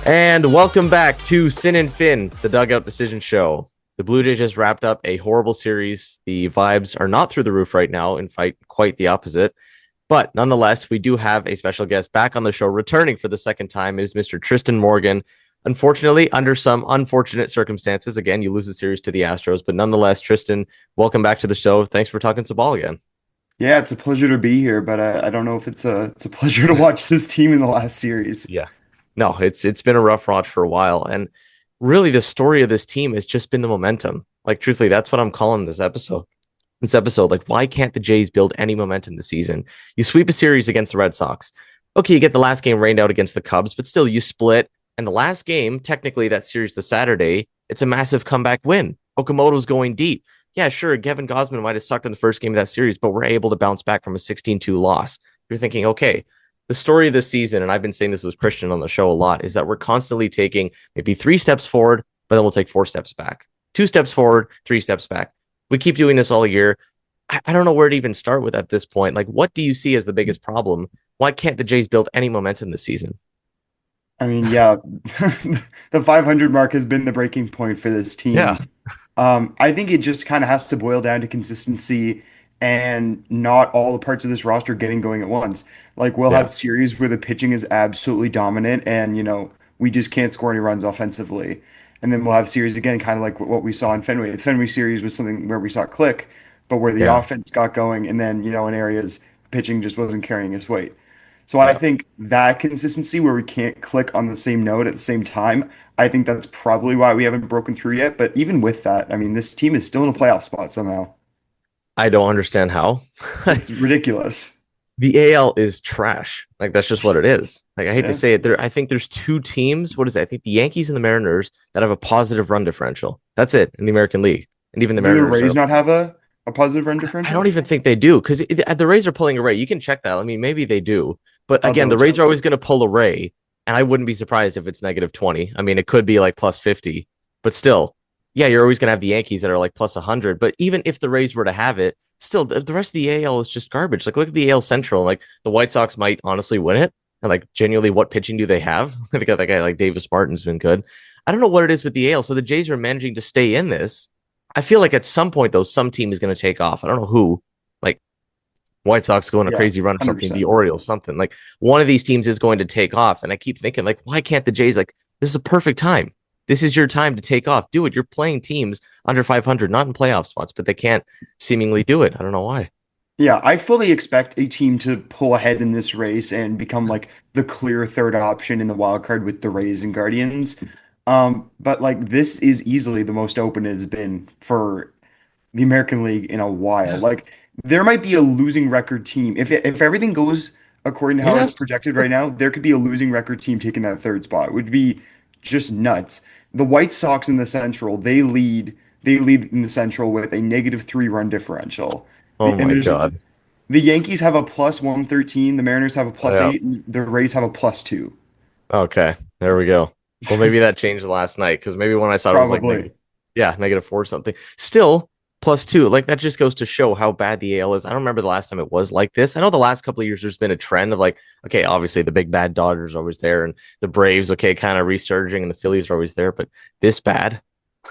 And welcome back to Sin and Finn, the Dugout Decision Show. The Blue Jays just wrapped up a horrible series. The vibes are not through the roof right now. In fact, quite the opposite. But nonetheless, we do have a special guest back on the show, returning for the second time. It is Mr. Tristan Morgan. Unfortunately, under some unfortunate circumstances, again, you lose the series to the Astros. But nonetheless, Tristan, welcome back to the show. Thanks for talking some ball again. Yeah, it's a pleasure to be here, but I don't know if it's a pleasure to watch this team in the last series. Yeah. No, it's been a rough watch for a while. And really the story of this team has just been the momentum. Like, truthfully, that's what I'm calling this episode. Like, why can't the Jays build any momentum this season? You sweep a series against the Red Sox. Okay, you get the last game rained out against the Cubs, but still you split. And the last game, technically that series, the Saturday, it's a massive comeback win. Okamoto's going deep. Yeah, sure, Kevin Gausman might have sucked in the first game of that series, but we're able to bounce back from a 16-2 loss. You're thinking, okay, the story of this season, and I've been saying this with Christian on the show a lot, is that we're constantly taking maybe 3 steps forward, but then we'll take 4 steps back. 2 steps forward, 3 steps back. We keep doing this all year. I don't know where to even start with at this point. Like, what do you see as the biggest problem? Why can't the Jays build any momentum this season? I mean, yeah, the 500 mark has been the breaking point for this Yeah. team. I think it just kind of has to boil down to consistency and not all the parts of this roster getting going at once. Like, we'll Yeah. have series where the pitching is absolutely dominant and, we just can't score any runs offensively. And then we'll have series again, kind of like what we saw in Fenway. The Fenway series was something where we saw click, but where the Yeah. offense got going, and then, in areas, pitching just wasn't carrying its weight. So I Yeah. think that consistency where we can't click on the same note at the same time, I think that's probably why we haven't broken through yet. But even with that, I mean, this team is still in a playoff spot somehow. I don't understand how. It's ridiculous. The AL is trash. Like, that's just what it is. Like, I hate to Yeah. say it. I think there's 2 teams. What is it? I think the Yankees and the Mariners that have a positive run differential. That's it in the American League. And even the Do the Mariners are. Rays not have a positive run I differential? don't even think they do, because the Rays are pulling a Ray. You can check that. I mean, maybe they do. But I'll again, the double Rays check. are always going to pull a Ray. And I wouldn't be surprised if it's negative 20. I mean, it could be like plus 50. But still, yeah, you're always going to have the Yankees that are like plus 100. But even if the Rays were to have it, still, the rest of the AL is just garbage. Like, look at the AL Central. Like, the White Sox might honestly win it. And like, genuinely, what pitching do they have? They got that guy like Davis Martin's been good. I don't know what it is with the AL. So the Jays are managing to stay in this. I feel like at some point, though, some team is going to take off. I don't know who. Like, White Sox go on a Yeah, crazy run or something, the 100%. Orioles, something. Like, one of these teams is going to take off. And I keep thinking, like, why can't the Jays, like, this is a perfect time. This is your time to take off. Do it. You're playing teams under 500, not in playoff spots, but they can't seemingly do it. I don't know why. Yeah, I fully expect a team to pull ahead in this race and become like the clear third option in the wild card with the Rays and Guardians. But like this is easily the most open it has been for the American League in a while. Like there might be a losing record team. If everything goes according to how Yeah. it's projected right now, there could be a losing record team taking that third spot. It would be just nuts. The White Sox in the Central, they lead in the Central with a -3 run differential. Oh And my there's God. the Yankees have a plus 113, the Mariners have a plus Yeah. 8, and the Rays have a plus 2. Okay. There we go. Well, maybe that changed last night, because maybe when I saw it, it was like negative, Probably. yeah, -4 something. Still, +2. Like, that just goes to show how bad the AL is. I don't remember the last time it was like this. I know the last couple of years there's been a trend of like, okay, obviously the big bad Dodgers are always there, and the Braves, okay, kind of resurging, and the Phillies are always there, but this bad.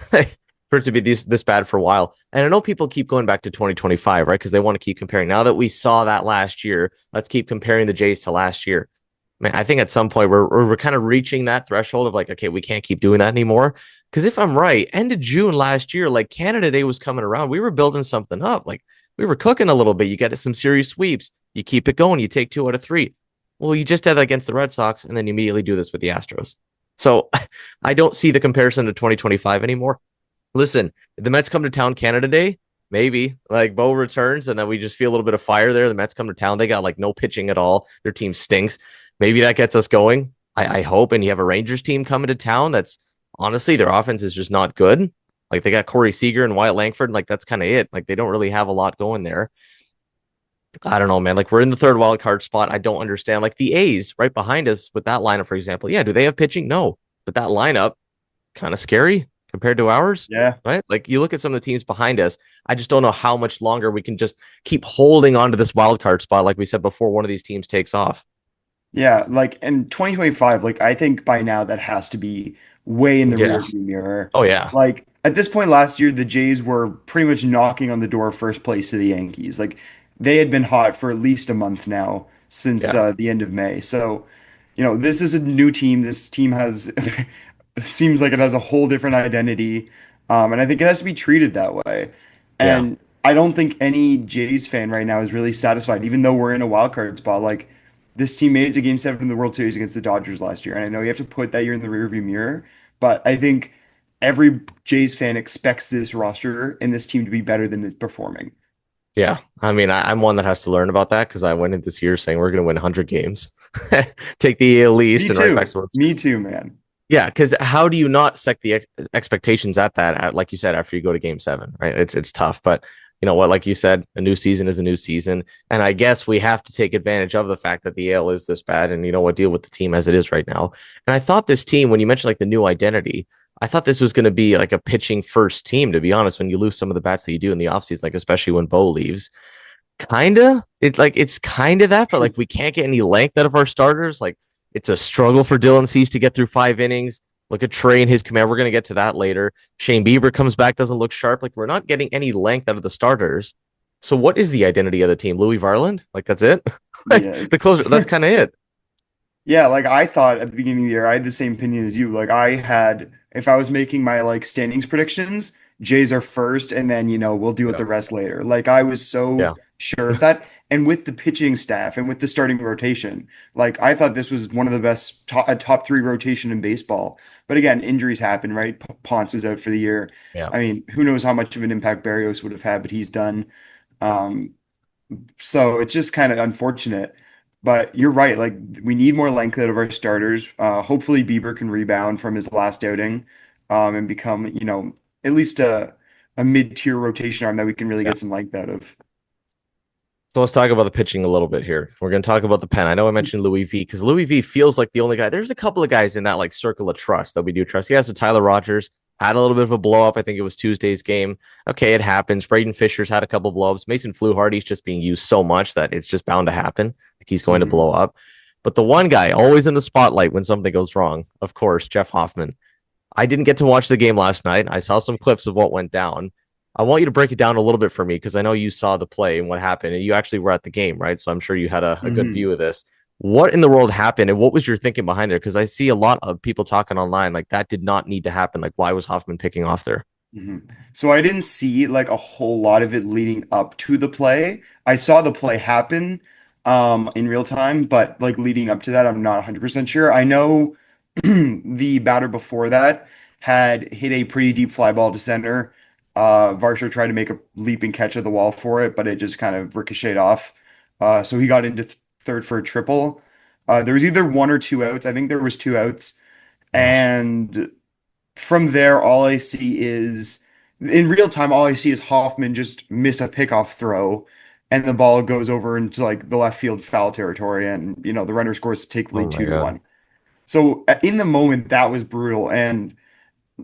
For it to be this bad for a while. And I know people keep going back to 2025, right? Because they want to keep comparing. Now that we saw that last year, let's keep comparing the Jays to last year. Man, I think at some point we're kind of reaching that threshold of like, okay, we can't keep doing that anymore. Because if I'm right, end of June last year, like Canada Day was coming around, we were building something up. Like, we were cooking a little bit. You get some series sweeps, you keep it going, you take 2 out of 3. Well, you just had that against the Red Sox, and then you immediately do this with the Astros. So I don't see the comparison to 2025 anymore. Listen, if the Mets come to town Canada Day, maybe like Bo returns and then we just feel a little bit of fire there. The Mets come to town. They got like no pitching at all. Their team stinks. Maybe that gets us going. I hope. And you have a Rangers team coming to town that's honestly, their offense is just not good. Like, they got Corey Seager and Wyatt Langford. And like, that's kind of it. Like, they don't really have a lot going there. I don't know, man. Like, we're in the third wild card spot. I don't understand. Like, the A's right behind us with that lineup, for example. Yeah, do they have pitching? No. But that lineup, kind of scary compared to ours, Yeah. right? Like, you look at some of the teams behind us. I just don't know how much longer we can just keep holding on to this wild card spot. Like we said before, one of these teams takes off. Yeah, like in 2025, like I think by now that has to be way in the Yeah. rearview mirror. Oh yeah. Like at this point last year, the Jays were pretty much knocking on the door of first place to the Yankees. Like they had been hot for at least a month now since Yeah. the end of May. So, this is a new team. This team has seems like it has a whole different identity, and I think it has to be treated that way. Yeah. And I don't think any Jays fan right now is really satisfied, even though we're in a wild card spot. Like this team made it to Game 7 in the World Series against the Dodgers last year, and I know you have to put that year in the rearview mirror, but I think every Jays fan expects this roster and this team to be better than it's performing. Yeah. I mean, I'm one that has to learn about that because I went into this year saying we're going to win 100 games, take the AL Me East and right back too. to World Me Series. too, man. Yeah, because how do you not set the expectations at that? Like you said, after you go to Game 7, right? It's tough, but you know what? Like you said, a new season is a new season, and I guess we have to take advantage of the fact that the AL is this bad, and you know what? Deal with the team as it is right now. And I thought this team, when you mentioned like the new identity, I thought this was going to be like a pitching first team. To be honest, when you lose some of the bats that you do in the offseason, like especially when Bo leaves, kinda. It's kind of that, but like we can't get any length out of our starters. Like it's a struggle for Dylan Cease to get through 5 innings. Look at Trey and his command. We're gonna get to that later. Shane Bieber comes back, doesn't look sharp. Like we're not getting any length out of the starters. So what is the identity of the team? Louis Varland? Like that's it? Yeah, Like the it's closer. That's kind of it. yeah, like I thought at the beginning of the year, I had the same opinion as you. Like I had, if I was making my like standings predictions, Jays are first, and then we'll deal with Yeah. the rest later. Like I was so Yeah. sure of that, and with the pitching staff and with the starting rotation, like I thought this was one of the best top three rotation in baseball. But again, injuries happen, right? Ponce was out for the year. Yeah. I mean, who knows how much of an impact Barrios would have had, but he's done. Um, so it's just kind of unfortunate. But you're right. Like we need more length out of our starters. Hopefully Bieber can rebound from his last outing, and become, at least a mid-tier rotation arm that we can really Yeah. get some length out of. So let's talk about the pitching a little bit here. We're going to talk about the pen. I know I mentioned Louis V because Louis V feels like the only guy. There's a couple of guys in that like circle of trust that we do trust. He has a Tyler Rogers had a little bit of a blow up. I think it was Tuesday's game. Okay, it happens. Braden Fisher's had a couple of blow ups. Mason Fluharty's just being used so much that it's just bound to happen. Like he's going to Mhm. blow up. But the one guy always in the spotlight when something goes wrong, of course, Jeff Hoffman. I didn't get to watch the game last night. I saw some clips of what went down. I want you to break it down a little bit for me because I know you saw the play and what happened, and you actually were at the game, right? So I'm sure you had a good Mhm. view of this. What in the world happened, and what was your thinking behind it? Because I see a lot of people talking online like that did not need to happen. Like, why was Hoffman picking off there? So I didn't see like a whole lot of it leading up to the play. I saw the play happen in real time, but like leading up to that, I'm not 100% sure. I know the batter before that had hit a pretty deep fly ball to center. Varsho tried to make a leaping catch at the wall for it, but it just kind of ricocheted off. So he got into third for a triple. There was either one or two outs. I think there was two outs. Oh, And from there, all I see is in real time, all I see is Hoffman just miss a pickoff throw, and the ball goes over into like the left field foul territory, and the runner scores to take the oh lead my two to god. one. So in the moment, that was brutal, and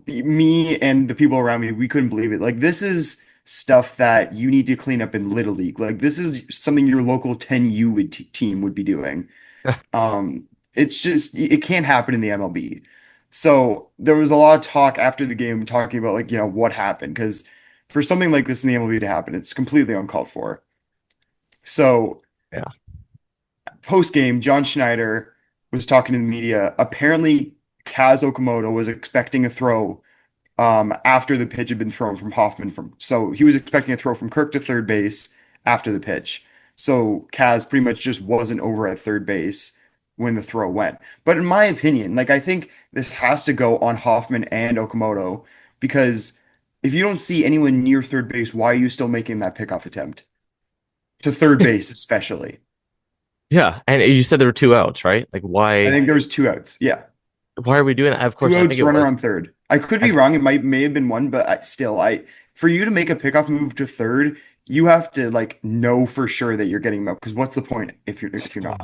me and the people around me, we couldn't believe it. Like this is stuff that you need to clean up in Little League. Like this is something your local 10U team would be doing. It's just it can't happen in the MLB. So there was a lot of talk after the game talking about like, what happened because for something like this in the MLB to happen, it's completely uncalled for. So Yeah. post game, John Schneider was talking to the media. Apparently, Kaz Okamoto was expecting a throw after the pitch had been thrown from Hoffman so he was expecting a throw from Kirk to third base after the pitch. So Kaz pretty much just wasn't over at third base when the throw went. But in my opinion, like I think this has to go on Hoffman and Okamoto because if you don't see anyone near third base, why are you still making that pickoff attempt? To third base, especially. Yeah. And you said there were two outs, right? Like I why think there was two outs. Yeah. why are we doing that? Of Two course, I think outs, it runner was. on third. I could be I wrong. It may have been one, but for you to make a pickoff move to third, you have to like know for sure that you're getting him out. Because what's the point if you're oh my not?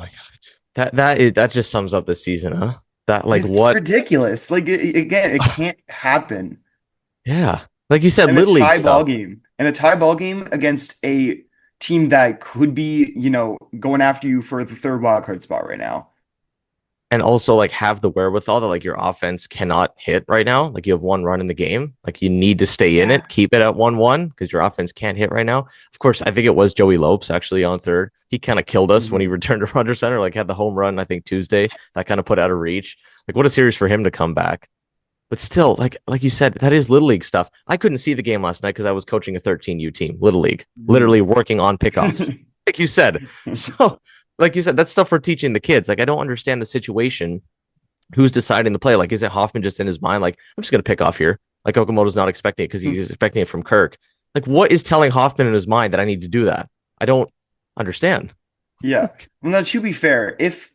god. That just sums up the season, huh? That like It's what ridiculous. Like again, it can't happen. yeah. Like you said, And a little league tie ball stuff. game, and a tie ball game against a team that could be, going after you for the third wild card spot right now. and also like have the wherewithal that like your offense cannot hit right now. Like you have one run in the game. Like you need to stay in Yeah. it, keep it at 1-1 because your offense can't hit right now. Of course, I think it was Joey Lopes actually on third. He kind of killed us when he Mhm. returned to Runner Center, like had the home run, I think Tuesday. That kind of put out of reach. Like what a series for him to come back. But still, like you said, that is little league stuff. I couldn't see the game last night because I was coaching a 13U team, little league, literally Mhm. working on pickoffs, like you said. So, like you said, that's stuff we're teaching the kids. Like I don't understand the situation. Who's deciding the play? Like, is it Hoffman just in his mind? Like, I'm just gonna pick off here. Like Okamoto's not expecting it because he's expecting it from Kirk. Like, what is telling Hoffman in his mind that I need to do that? I don't understand. Yeah. Well, that should be fair. If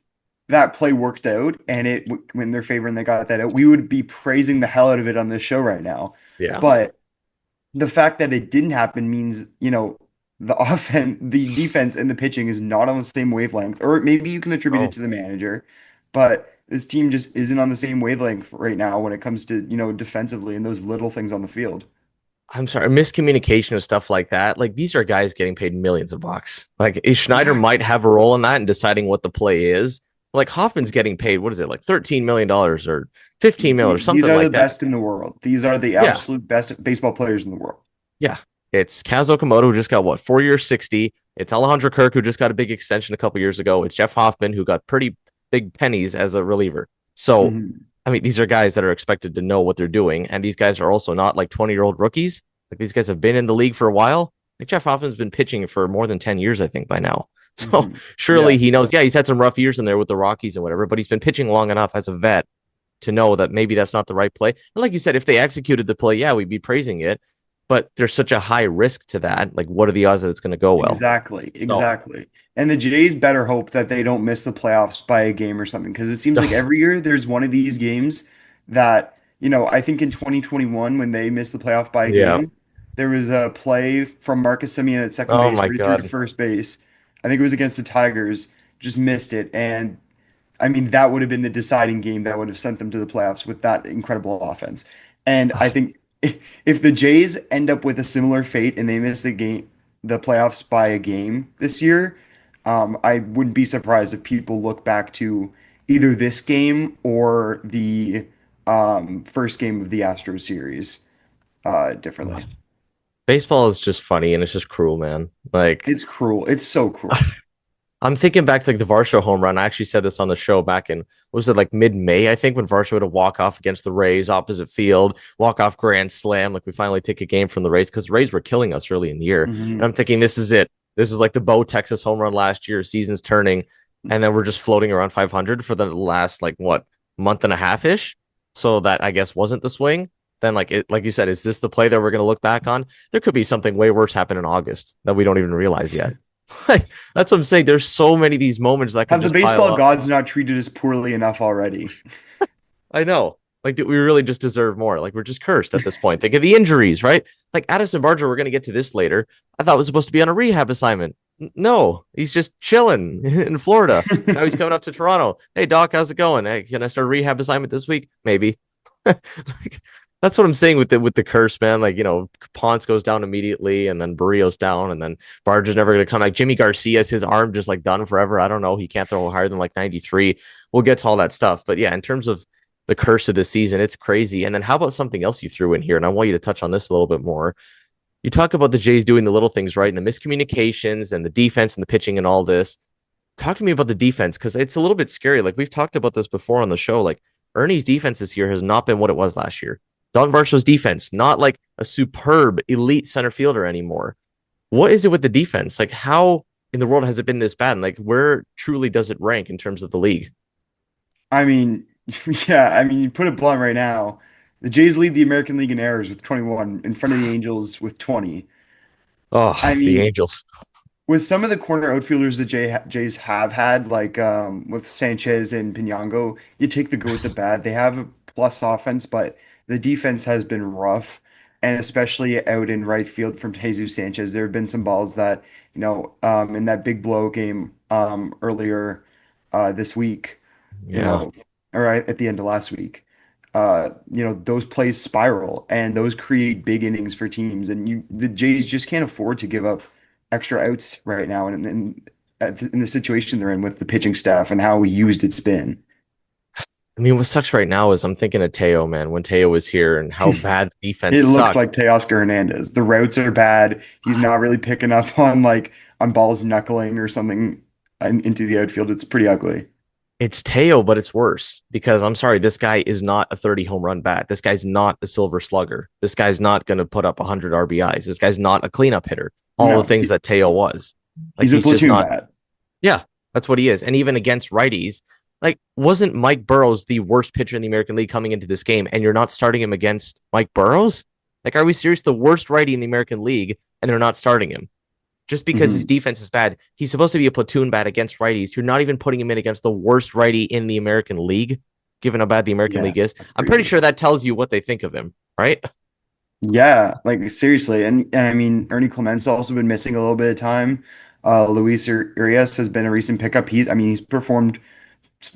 that play worked out and it went in their favor and they got that out, we would be praising the hell out of it on this show right now. Yeah. But the fact that it didn't happen means, the the defense and the pitching is not on the same wavelength. Or maybe you can attribute it Oh, to the manager, but this team just isn't on the same wavelength right now when it comes to, defensively and those little things on the field. I'm sorry, miscommunication and stuff like that. Like these are guys getting paid millions of bucks. Like Schneider might Exactly. have a role in that and deciding what the play is. Like Hoffman's getting paid, what is it, like $13 million or 15 million or These something are the like that. best in the world. These are the Yeah, absolute best baseball players in the world. yeah. It's Kaz Okamoto who just got what 4 years, 60. It's Alejandro Kirk who just got a big extension a couple years ago. It's Jeff Hoffman who got pretty big pennies as a reliever. So, Mhm. I mean, these are guys that are expected to know what they're doing, and these guys are also not like 20-year-old rookies. Like these guys have been in the league for a while. Like Jeff Hoffman's been pitching for more than 10 years, I think, by now. So Mhm. surely Yeah. he knows, yeah, he's had some rough years in there with the Rockies and whatever, but he's been pitching long enough as a vet to know that maybe that's not the right play. And like you said, if they executed the play, yeah, we'd be praising it. But there's such a high risk to that. Like, what are the odds that it's going to go well? Exactly, So, exactly. And the Jays better hope that they don't miss the playoffs by a game or something because it seems like every year there's one of these games that, I think in 2021 when they missed the playoff by a yeah. game, there was a play from Marcus Semien at second Oh base my where he threw to God. first base. I think it was against the Tigers, just missed it. And I mean, that would have been the deciding game that would have sent them to the playoffs with that incredible offense. And I think if the Jays end up with a similar fate and they miss the playoffs by a game this year, I wouldn't be surprised if people look back to either this game or the first game of the Astros series differently. Baseball is just funny and it's just cruel, man. Like, It's cruel. It's so cruel. I'm thinking back to like the Varsho home run. I actually said this on the show back in, what was it, like mid-May, I think, when Varsho had a walk-off against the Rays opposite field, walk-off grand slam. Like we finally take a game from the Rays because the Rays were killing us early in the year. And I'm Hmm. thinking, this is it. This is like the Bo Texas home run last year. Season's turning. And then we're just floating around 500 for the last, like, what, month and a half ish. So that I guess wasn't the swing. Then, like you said, is this the play that we're going to look back on? There could be something way worse happen in August that we don't even realize yet. Like, that's what I'm saying. There's so many of these moments that can Have the just pile baseball up. gods not treated us poorly enough already? I know. Like, we really just deserve more. Like, we're just cursed at this point. Think of the injuries, right? Like, Addison Barger, we're going to get to this later. I thought was supposed to be on a rehab assignment. No, he's just chilling in Florida. Now he's coming up to Toronto. Hey, Doc, how's it going? Hey, can I start a rehab assignment this week? Maybe. Like, that's what I'm saying with the curse, man. Like, Ponce goes down immediately, and then Barrios down, and then Barger's never gonna come back. Jimmy Garcia's his arm just like done forever. I don't know. He can't throw higher than like 93. We'll get to all that stuff. But yeah, in terms of the curse of the season, it's crazy. And then how about something else you threw in here? And I want you to touch on this a little bit more. You talk about the Jays doing the little things right, and the miscommunications and the defense and the pitching and all this. Talk to me about the defense because it's a little bit scary. Like we've talked about this before on the show. Like Ernie's defense this year has not been what it was last year. Don Varsho's defense, not like a superb elite center fielder anymore. What is it with the defense? Like how in the world has it been this bad? And like where truly does it rank in terms of the league? I mean, yeah, I mean, you put it blunt right now. The Jays lead the American League in errors with 21 in front of the Angels with 20. I Oh, the mean, Angels. with some of the corner outfielders the Jays have had, like with Sanchez and Pinango, you take the good with the bad. They have a plus offense, but the defense has been rough, and especially out in right field from Jesus Sanchez. There have been some balls that, in that big blow game earlier this week, you Yeah. know, or at the end of last week. Those plays spiral and those create big innings for teams, and the Jays just can't afford to give up extra outs right now, and in the situation they're in with the pitching staff and how used it's been. I mean, what sucks right now is I'm thinking of Teo, man, when Teo was here and how bad the defense It looks sucked. like Teoscar Hernandez. The routes are bad. He's not really picking up on on balls knuckling or something into the outfield. It's pretty ugly. It's Teo, but it's worse because I'm sorry, this guy is not a 30 home run bat. This guy's not a silver slugger. This guy's not going to put up 100 RBIs. This guy's not a cleanup hitter. All the No, things that Teo was. Like he's a he's just platoon not. bat. Yeah, that's what he is. And even against righties, like wasn't Mike Burrows the worst pitcher in the American League coming into this game and you're not starting him against Mike Burrows? Like are we serious? The worst righty in the American League and they're not starting him just because his Hmm. defense is bad. He's supposed to be a platoon bat against righties. You're not even putting him in against the worst righty in the American League, given how bad the American Yeah, League is. that's I'm pretty crazy. sure that tells you what they think of him, right? Yeah, like seriously. And I mean, Ernie Clement's also been missing a little bit of time. Luis Urias has been a recent pickup. I mean, he's performed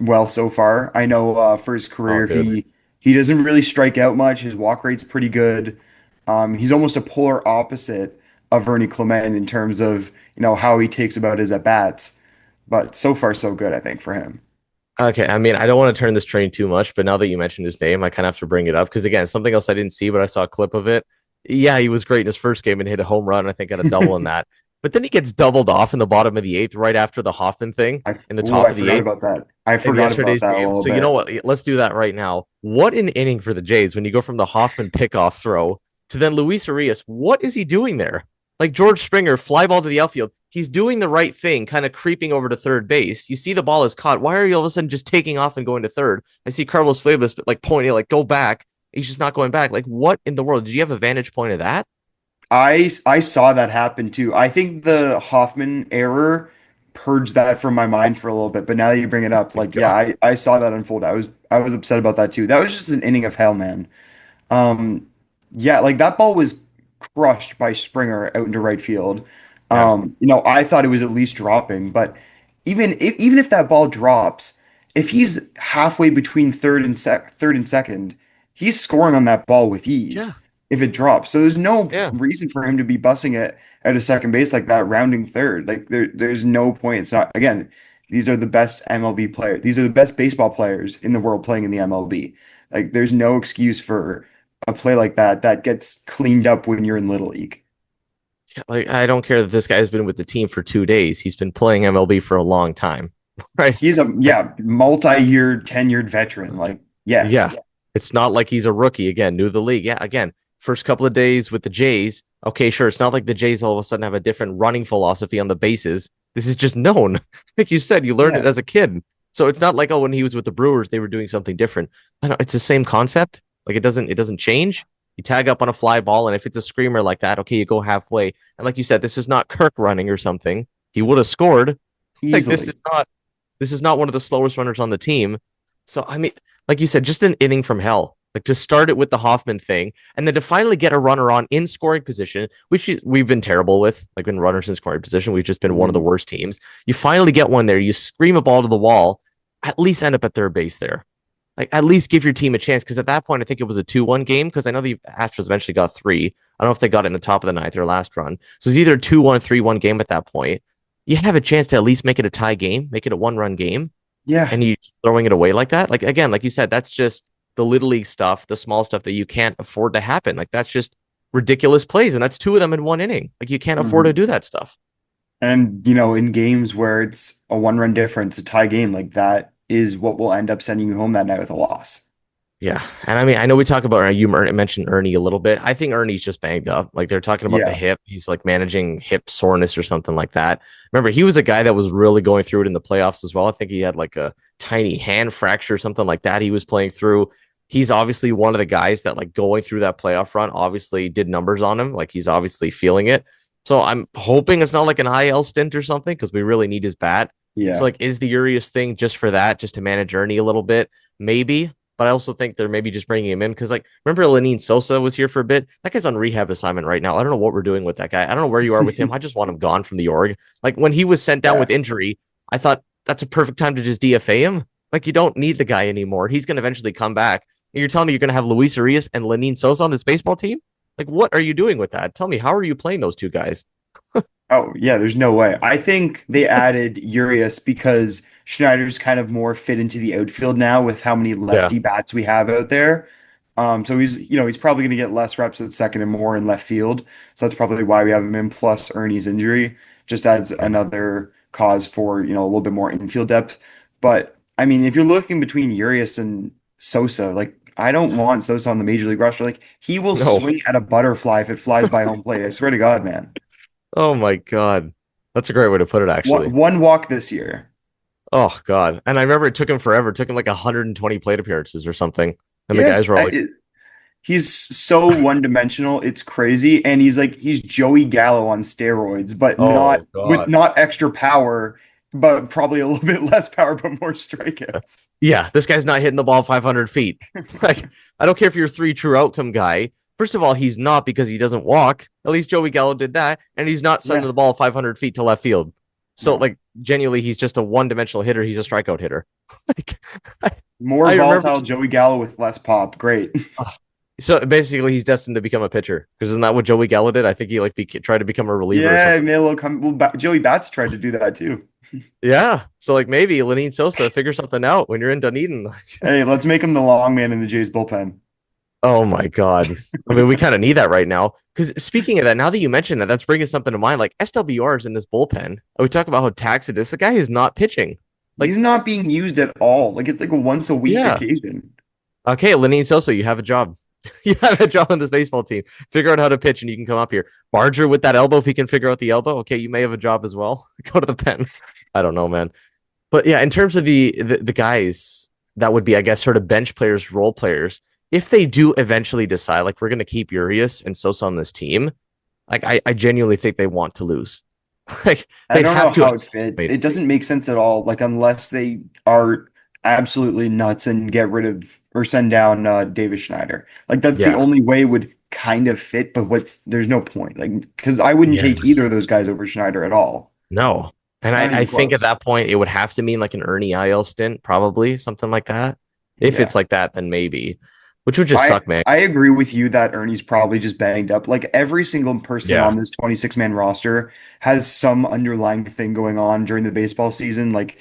well so far. I know for his Oh, career, good. he doesn't really strike out much. His walk rate's pretty good. He's almost a polar opposite of Ernie Clement in terms of, how he takes about his at bats. But so far, so good, I think, for him. Okay, I mean, I don't want to turn this train too much, but now that you mentioned his name, I kind of have to bring it up because again, something else I didn't see, but I saw a clip of it. Yeah, he was great in his first game and hit a home run. I think got a double in that, but then he gets doubled off in the bottom of the eighth, right after the Hoffman thing in the top I of the forgot eighth about that. I in forgot about yesterday's that a game. little So you know bit. what? Let's do that right now. What an inning for the Jays when you go from the Hoffman pickoff throw to then Luis Arias. What is he doing there? Like George Springer, fly ball to the outfield. He's doing the right thing, kind of creeping over to third base. You see the ball is caught. Why are you all of a sudden just taking off and going to third? I see Carlos Fabus like pointing, like go back. He's just not going back. Like what in the world? Did you have a vantage point of that? I saw that happen too. I think the Hoffman error purged that from my mind for a little bit, but now that you bring it up, Thank like yeah, God. I saw that unfold. I was upset about that too. That was just an inning of hell, man. Um, yeah, like that ball was crushed by Springer out into right field. Yeah. I thought it was at least dropping, but even if that ball drops, if he's halfway between third and second, he's scoring on that ball with ease Yeah. if it drops. So there's no Yeah. reason for him to be bussing it at a second base like that, rounding third. Like there's no point. It's not again, these are the best MLB players. These are the best baseball players in the world playing in the MLB. Like there's no excuse for a play like that gets cleaned up when you're in Little League. Like I don't care that this guy's been with the team for 2 days. He's been playing MLB for a long time. Right. He's a Like, multi-year tenured veteran. Like, yes. yeah. It's not like he's a rookie again, new to the league. Yeah, again, first couple of days with the Jays. Okay, sure. It's not like the Jays all of a sudden have a different running philosophy on the bases. This is just known. Like you said, you learned it Yeah. as a kid. So it's not like, oh, when he was with the Brewers, they were doing something different. I know, it's the same concept. Like it doesn't change. You tag up on a fly ball, and if it's a screamer like that, okay, you go halfway. And like you said, this is not Kirk running or something. He would have scored. Like Easily. this is not one of the slowest runners on the team. So I mean, like you said, just an inning from hell. Like to start it with the Hoffman thing, and then to finally get a runner on in scoring position, which we've been terrible with, like in runners in scoring position, we've just been one of the Mhm. worst teams. You finally get one there, you scream a ball to the wall, at least end up at third base there. Like at least give your team a chance because at that point I think it was a 2-1 game because I know the Astros eventually got three. I don't know if they got it in the top of the ninth or last run. So it's either a 2-1, 3-1 game at that point. You have a chance to at least make it a tie game, make it a one-run game, Yeah. and you throwing it away like that. Like again, like you said, that's just the little league stuff, the small stuff that you can't afford to happen. Like that's just ridiculous plays, and that's two of them in one inning. Like you can't afford to Mhm. do that stuff. And, in games where it's a one-run difference, a tie game, like that is what will end up sending you home that night with a loss. Yeah, and I mean, I know we talk about you mentioned Ernie a little bit. I think Ernie's just banged up. Like they're talking about the Yeah. hip. He's like managing hip soreness or something like that. Remember, he was a guy that was really going through it in the playoffs as well. I think he had like a tiny hand fracture or something like that. He was playing through. He's obviously one of the guys that like going through that playoff run obviously did numbers on him. Like he's obviously feeling it. So I'm hoping it's not like an IL stint or something because we really need his bat. So Yeah. like, is the Urias thing just for that, just to manage Ernie a little bit? Maybe, but I also think they're maybe just bringing him in because, like, remember Lenine Sosa was here for a bit. That guy's on rehab assignment right now. I don't know what we're doing with that guy. I don't know where you are with him. I just want him gone from the org. Like when he was sent down Yeah. with injury, I thought that's a perfect time to just DFA him. Like you don't need the guy anymore. He's going to eventually come back. And you're telling me you're going to have Luis Arias and Lenine Sosa on this baseball team? Like what are you doing with that? Tell me, how are you playing those two guys? Oh, yeah, there's no way. I think they added Urias because Schneider's kind of more fit into the outfield now with how many Yeah. lefty bats we have out there. So he's probably going to get less reps at second and more in left field. So that's probably why we have him in. Plus Ernie's injury just adds Yeah. another cause for, a little bit more infield depth. But I mean, if you're looking between Urias and Sosa, like I don't want Sosa on the major league roster. Like he will No. swing at a butterfly if it flies by home plate. I swear to God, man. Oh my God. That's a great way to put it, One, actually. one walk this year. Oh God. And I remember it took him forever. It took him like 120 plate appearances or something. And the Yeah, guys were all like, he's so one-dimensional. It's crazy, and he's Joey Gallo on steroids, but not oh with God. not extra power, but probably a little bit less power, but more strikeouts. Yeah, this guy's not hitting the ball 500 feet. Like, I don't care if you're three true outcome guy. First of all, he's not because he doesn't walk. At least Joey Gallo did that. And he's not sending Yeah, the ball 500 feet to left field. So, no. like, genuinely, he's just a one dimensional hitter. He's a strikeout hitter. like, I, More I remember. volatile Joey Gallo with less pop. Great. uh, so basically, he's destined to become a pitcher because isn't that what Joey Gallo did? I think he tried to become a reliever or Yeah, something. Melo come. Well, Joey Bats tried to do that too. Yeah. So like maybe Lenine Sosa figure something out when you're in Dunedin. Hey, let's make him the long man in the Jays bullpen. Oh my God. I mean, we kind of need that right now. Because speaking of that, now that you mentioned that, that's bringing something to mind. Like SWRs in this bullpen. We talk about how taxed it is. The guy is not pitching. He's Like, not being used at all. Like it's like a once a week yeah. occasion. Okay, Lenine Sosa, you have a job. You have a job on this baseball team. Figure out how to pitch and you can come up here. Barger with that elbow, if he can figure out the elbow, okay, you may have a job as well. Go to the pen. I don't know, man. But yeah, in terms of the guys that would be, I guess, sort of bench players, role players, if they do eventually decide like we're gonna keep Urias and Sosa on this team, like I genuinely think they want to lose. like I they'd don't know have to how at it some fits. point. It doesn't make sense at all. Like unless they are absolutely nuts and get rid of or send down Davis Schneider. Like that's the Yeah. only way it would kind of fit. But there's no point. Like because I wouldn't Yeah. take either of those guys over Schneider at all. No. And Not I even think at close. that point it would have to mean like an Ernie IL stint, probably something like that. If Yeah. it's like that, then maybe. Which would just I suck, man. I agree with you that Ernie's probably just banged up. Like every single person Yeah. on this 26-man roster has some underlying thing going on during the baseball season. Like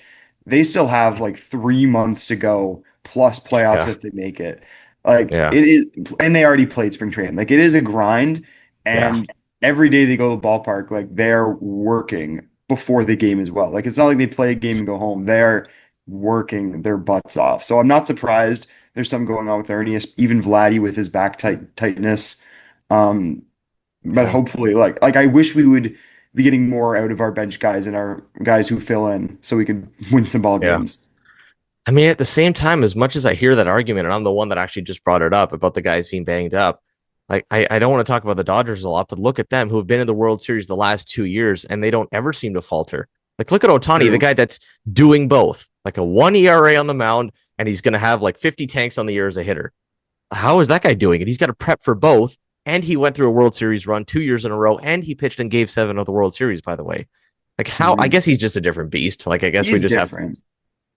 they still have like 3 months to go plus playoffs Yeah. if they make it. Like Yeah. it is, and they already played spring training. Like it is a grind, Yeah. and every day they go to the ballpark, like they're working before the game as well. Like it's not like they play a game and go home. They're working their butts off. So I'm not surprised there's something going on with Ernie, even Vladdy with his tightness. Um, but Yeah. hopefully, like I wish we would be getting more out of our bench guys and our guys who fill in, so we can win some ball Yeah. games. I mean, at the same time, as much as I hear that argument, and I'm the one that actually just brought it up about the guys being banged up, like I don't want to talk about the Dodgers a lot, but look at them who have been in the World Series the last 2 years and they don't ever seem to falter. Like look at Otani, the True. guy that's doing both, like a 1 ERA on the mound, and he's gonna have like 50 tanks on the year as a hitter. How is that guy doing it? He's got to prep for both, and he went through a World Series run 2 years in a row, and he pitched in Game 7 of the World Series, by the way. Like how I Mhm. guess he's just a different beast. Like I guess we He's just have different.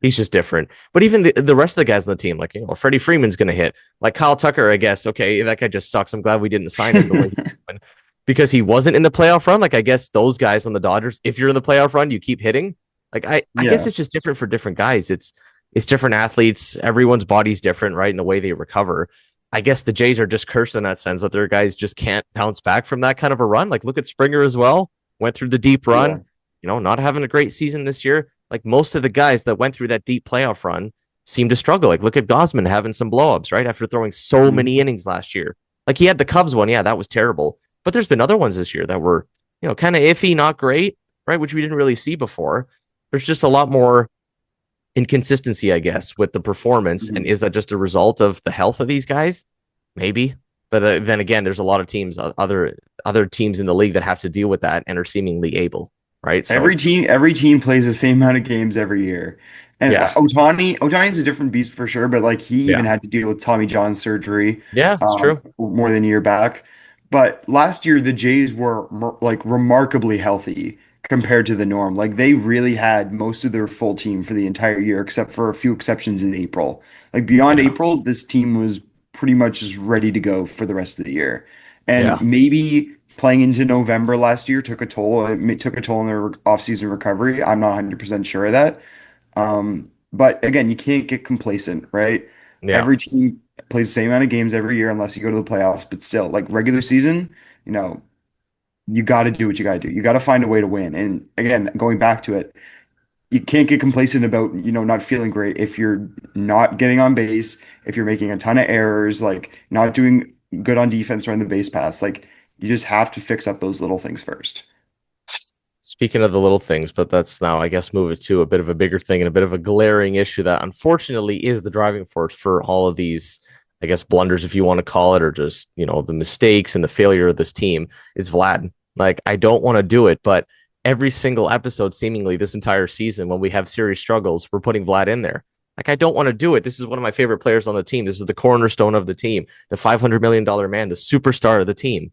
he's just different. But even the rest of the guys on the team, like Freddie Freeman's gonna hit. Like Kyle Tucker, I guess. Okay, that guy just sucks. I'm glad we didn't sign him the way he went. Because he wasn't in the playoff run. Like I guess those guys on the Dodgers, if you're in the playoff run, you keep hitting. Like I guess Yeah. it's just different for different guys. It's different athletes. Everyone's body's different, right? In the way they recover. I guess the Jays are just cursed in that sense that their guys just can't bounce back from that kind of a run. Like look at Springer as well. Went through the deep Yeah. run, not having a great season this year. Like most of the guys that went through that deep playoff run seem to struggle. Like look at Gosman having some blowups, right? After throwing so Mhm. many innings last year. Like he had the Cubs one. Yeah, that was terrible. But there's been other ones this year that were, kind of iffy, not great, right? Which we didn't really see before. There's just a lot more inconsistency, I guess, with the performance. And Mhm. is that just a result of the health of these guys? Maybe. But then again, there's a lot of teams, other teams in the league that have to deal with that and are seemingly able, right? So Every team plays the same amount of games every year. And yeah, Otani's a different beast for sure, but like he yeah, even had to deal with Tommy John surgery yeah, it's true. more than a year back. But last year the Jays were like remarkably healthy compared to the norm. Like they really had most of their full team for the entire year, except for a few exceptions in April. Like beyond Yeah, April, this team was pretty much just ready to go for the rest of the year. And yeah, maybe playing into November last year took a toll. It took a toll on their offseason recovery. I'm not 100% sure of that. But again, you can't get complacent, right? Yeah. Every team plays the same amount of games every year unless you go to the playoffs, but still, like regular season, you know, you got to do what you got to do. You got to find a way to win. And again, going back to it, you can't get complacent about, not feeling great if you're not getting on base, if you're making a ton of errors, like not doing good on defense or on the base pass. Like you just have to fix up those little things first. Speaking of the little things, but that's now, I guess, move it to a bit of a bigger thing and a bit of a glaring issue that unfortunately is the driving force for all of these, I guess, blunders, if you want to call it, or just, the mistakes and the failure of this team is Vlad. Like, I don't want to do it, but every single episode, seemingly this entire season, when we have serious struggles, we're putting Vlad in there. Like, I don't want to do it. This is one of my favorite players on the team. This is the cornerstone of the team, the $500 million man, the superstar of the team,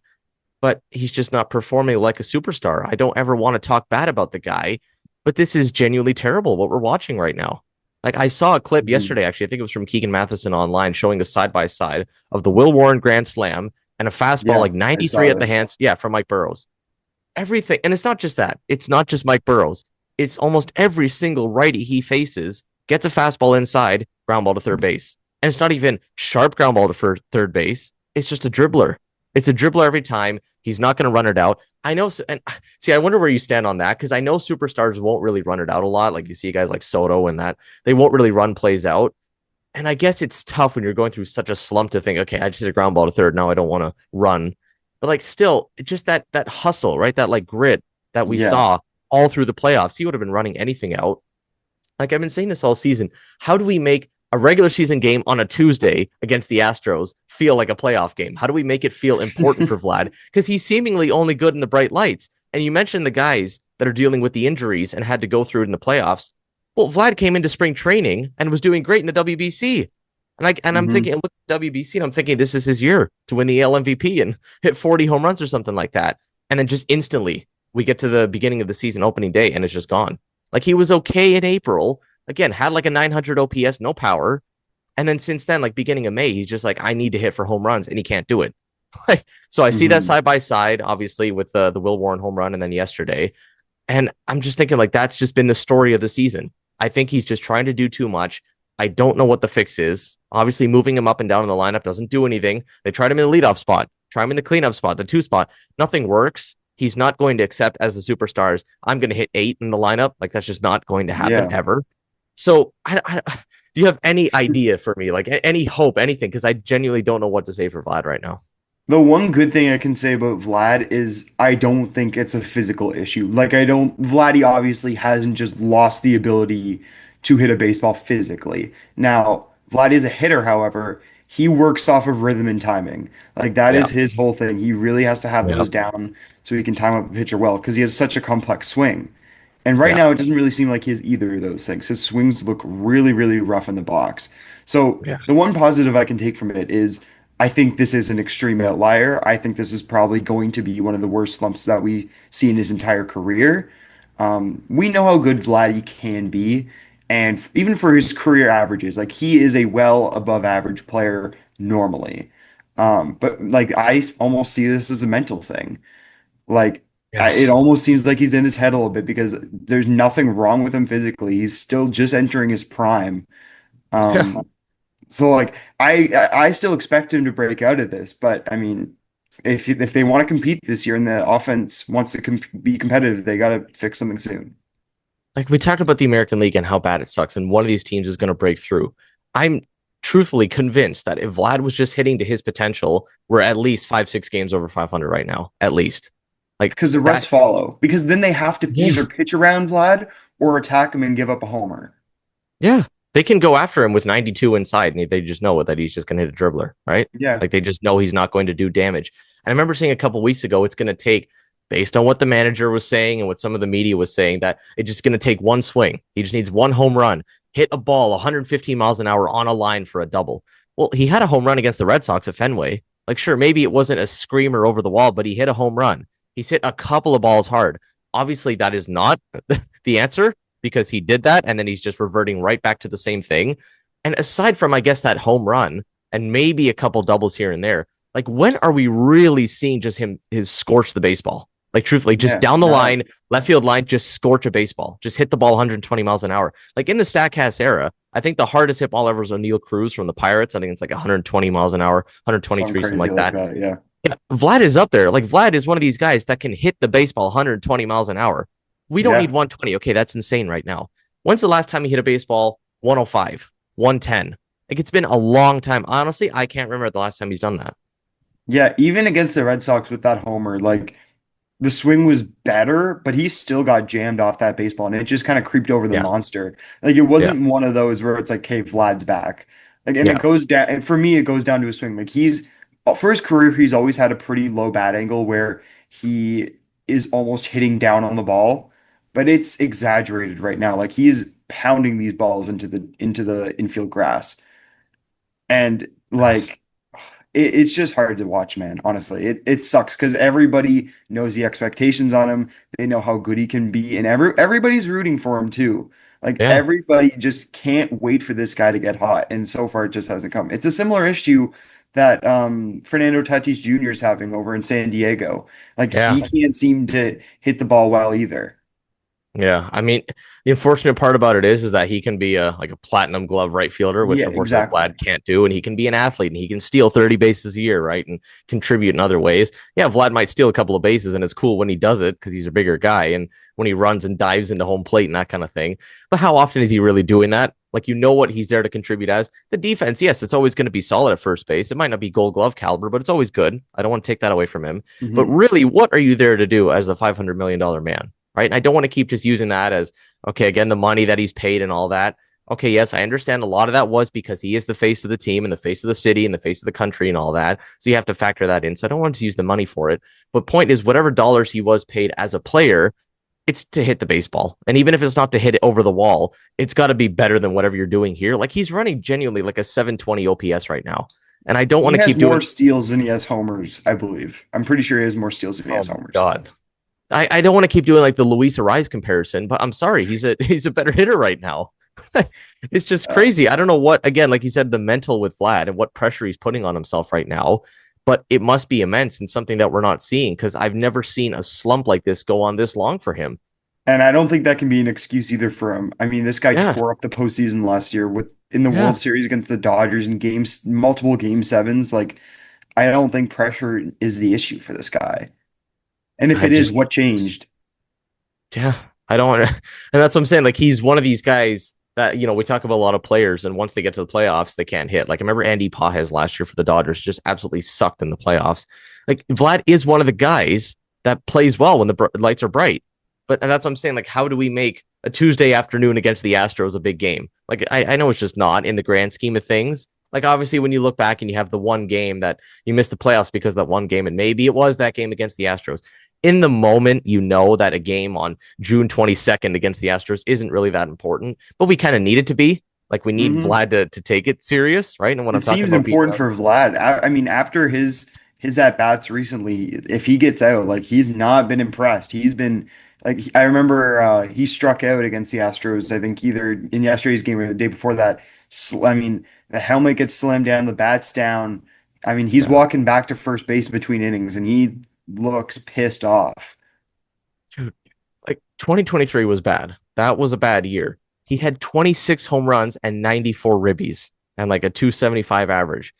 but he's just not performing like a superstar. I don't ever want to talk bad about the guy, but this is genuinely terrible what we're watching right now. Like I saw a clip Mhm. yesterday, actually, I think it was from Keegan Matheson online, showing a side by side of the Will Warren grand slam and a fastball Yeah, like I 93 saw at the this. hands. Yeah, from Mike Burrows. Everything. And it's not just that. It's not just Mike Burrows. It's almost every single righty he faces gets a fastball inside, ground ball to third base. And it's not even sharp ground ball to third base. It's just a dribbler. It's a dribbler every time. He's not going to run it out. I know. And see, I wonder where you stand on that because I know superstars won't really run it out a lot. Like you see guys like Soto and that they won't really run plays out. And I guess it's tough when you're going through such a slump to think, okay, I just hit a ground ball to third. Now I don't want to run. But like still, just that hustle, right? That like grit that we Yeah. saw all through the playoffs. He would have been running anything out. Like I've been saying this all season. How do we make a regular season game on a Tuesday against the Astros feel like a playoff game? How do we make it feel important for Vlad? Because he's seemingly only good in the bright lights. And you mentioned the guys that are dealing with the injuries and had to go through it in the playoffs. Well, Vlad came into spring training and was doing great in the WBC. I'm thinking, hmm look at WBC, and I'm thinking this is his year to win the AL MVP and hit 40 home runs or something like that. And then just instantly we get to the beginning of the season opening day and it's just gone. Like he was okay in April, again, had like a 900 OPS, no power. And then since then, like beginning of May, he's just like, I need to hit for home runs, and he can't do it. Like, so I see that hmm side by side, obviously, with the Will Warren home run and then yesterday. And I'm just thinking, like, that's just been the story of the season. I think he's just trying to do too much. I don't know what the fix is. Obviously, moving him up and down in the lineup doesn't do anything. They tried him in the leadoff spot, try him in the cleanup spot, the two spot. Nothing works. He's not going to accept as the superstars. I'm going to hit 8 in the lineup. Like, that's just not going to happen Yeah. ever. So, do you have any idea for me, like any hope, anything? Because I genuinely don't know what to say for Vlad right now. The one good thing I can say about Vlad is I don't think it's a physical issue. Like I don't Vladdy obviously hasn't just lost the ability to hit a baseball physically. Now, Vlad is a hitter, however, he works off of rhythm and timing. Like that Yeah. is his whole thing. He really has to have Yeah. those down so he can time up a pitcher well because he has such a complex swing. And right Yeah. now, it doesn't really seem like he has either of those things. His swings look really, really rough in the box. So Yeah. the one positive I can take from it is I think this is an extreme outlier. I think this is probably going to be one of the worst slumps that we see in his entire career. We know how good Vladdy can be, and even for his career averages, like he is a well above average player normally. But like I almost see this as a mental thing. Like Yeah. it almost seems like he's in his head a little bit because there's nothing wrong with him physically. He's still just entering his prime. Yeah. Um, so like I still expect him to break out of this, but I mean, if they want to compete this year and the offense wants to be competitive, they got to fix something soon. Like we talked about the American League and how bad it sucks, and one of these teams is going to break through. I'm truthfully convinced that if Vlad was just hitting to his potential, we're at least 5, 6 games over 500 right now, at least. Like Because the that. rest follow. Because then they have to Yeah. either pitch around Vlad or attack him and give up a homer. Yeah. They can go after him with 92 inside, and they just know that he's just going to hit a dribbler, right? Yeah. Like they just know he's not going to do damage. And I remember saying a couple weeks ago, it's going to take, based on what the manager was saying and what some of the media was saying, that it's just going to take one swing. He just needs one home run, hit a ball 115 miles an hour on a line for a double. Well, he had a home run against the Red Sox at Fenway. Like, sure, maybe it wasn't a screamer over the wall, but he hit a home run. He's hit a couple of balls hard. Obviously, that is not the answer because he did that and then he's just reverting right back to the same thing. And aside from, I guess, that home run and maybe a couple doubles here and there, like when are we really seeing just him his scorch the baseball? Like truthfully, just Yeah, down the no, line, left field line, just scorch a baseball. Just hit the ball 120 miles an hour. Like in the Statcast era, I think the hardest hit ball ever was O'Neill Cruz from the Pirates. I think it's like 120 miles an hour, something 123, something crazy like like that. that. Yeah, Yeah, Vlad is up there. Like Vlad is one of these guys that can hit the baseball 120 miles an hour. We don't need yeah. 120. Okay, that's insane right now. When's the last time he hit a baseball 105, 110? Like it's been a long time. Honestly, I can't remember the last time he's done that. Yeah, even against the Red Sox with that homer, like the swing was better, but he still got jammed off that baseball and it just kind of creeped over the Yeah, monster. Like it yeah, wasn't one of those where it's like, hey, Vlad's back. Like, and it yeah. goes down, and for me, it goes down to his swing. Like he's for his career, he's always had a pretty low bat angle where he is almost hitting down on the ball, but it's exaggerated right now. Like he is pounding these balls into the infield grass. And like it's just hard to watch, man. Honestly, it sucks because everybody knows the expectations on him. They know how good he can be, and everybody's rooting for him too. Like Yeah. everybody just can't wait for this guy to get hot, and so far it just hasn't come. It's a similar issue that Fernando Tatis Jr. is having over in San Diego. Like Yeah. he can't seem to hit the ball well either. Yeah, I mean, the unfortunate part about it is that he can be a like a platinum glove right fielder, which Yeah, unfortunately exactly. Vlad can't do, and he can be an athlete and he can steal 30 bases a year, right, and contribute in other ways. Yeah, Vlad might steal a couple of bases, and it's cool when he does it because he's a bigger guy and when he runs and dives into home plate and that kind of thing. But how often is he really doing that? Like you know what he's there to contribute as the defense. Yes, it's always going to be solid at first base. It might not be Gold Glove caliber, but it's always good. I don't want to take that away from him. But Hmm. really, what are you there to do as the $500 million man? Right. And I don't want to keep just using that as, okay, again, the money that he's paid and all that. Okay, yes, I understand a lot of that was because he is the face of the team and the face of the city and the face of the country and all that. So you have to factor that in. So I don't want to use the money for it. But point is, whatever dollars he was paid as a player, it's to hit the baseball. And even if it's not to hit it over the wall, it's got to be better than whatever you're doing here. Like he's running genuinely like a 720 OPS right now. And I don't He want to has keep more doing, steals than he has homers, I believe. I'm pretty sure he has more steals than he oh has my homers. God. I don't want to keep doing like the Luis Ariz comparison, but I'm sorry, he's a better hitter right now. It's just Uh, crazy. I don't know what again, like you said, the mental with Vlad and what pressure he's putting on himself right now, but it must be immense and something that we're not seeing because I've never seen a slump like this go on this long for him. And I don't think that can be an excuse either for him. I mean, this guy Yeah, tore up the postseason last year with in the yeah. World Series against the Dodgers in games, multiple game sevens. Like, I don't think pressure is the issue for this guy. And if I it is, just what changed? yeah, I don't want to, and that's what I'm saying. Like he's one of these guys that we talk about a lot of players, and once they get to the playoffs, they can't hit. Like I remember Andy Pajes last year for the Dodgers just absolutely sucked in the playoffs. Like Vlad is one of the guys that plays well when the lights are bright. But and that's what I'm saying. Like, how do we make a Tuesday afternoon against the Astros a big game? Like, I know it's just not in the grand scheme of things. Like, obviously, when you look back and you have the one game that you missed the playoffs because of that one game, and maybe it was that game against the Astros. In the moment, you know that a game on June 22nd against the Astros isn't really that important, but we kind of need it to be. Like, we need Hmm. Vlad to take it serious, right? And when I'm It talking seems about being important for Vlad. I mean, after his at bats recently, if he gets out, like he's not been impressed. He's been like I remember he struck out against the Astros. I think either in yesterday's game or the day before that. I mean, the helmet gets slammed down, the bat's down. I mean, he's yeah. walking back to first base between innings, and he looks pissed off. Dude, like 2023 was bad. That was a bad year. He had 26 home runs and 94 ribbies and like a 275 average.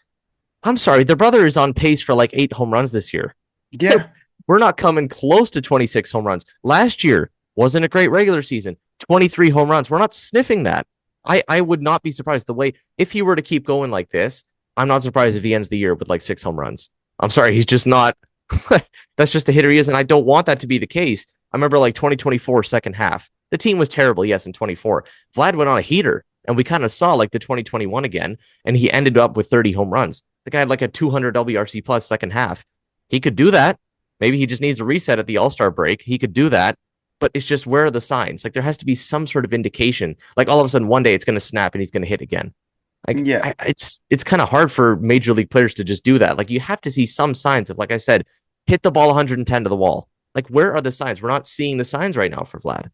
I'm sorry, the brother is on pace for like 8 home runs this year. Yeah, We're not coming close to 26 home runs. Last year wasn't a great regular season. 23 home runs. We're not sniffing that. I would not be surprised the way if he were to keep going like this. I'm not surprised if he ends the year with like 6 home runs. I'm sorry, he's just not. That's just the hitter he is, and I don't want that to be the case. I remember like 2024 second half. The team was terrible, yes, in 24. Vlad went on a heater, and we kind of saw like the 2021 again, and he ended up with 30 home runs. The guy had like a 200 WRC plus second half. He could do that. Maybe he just needs to reset at the All-Star break. He could do that. But it's just where are the signs? Like there has to be some sort of indication. Like all of a sudden one day it's going to snap and he's going to hit again. Like yeah. it's kind of hard for major league players to just do that. Like you have to see some signs of, like I said, hit the ball 110 to the wall. Like where are the signs? We're not seeing the signs right now for Vlad.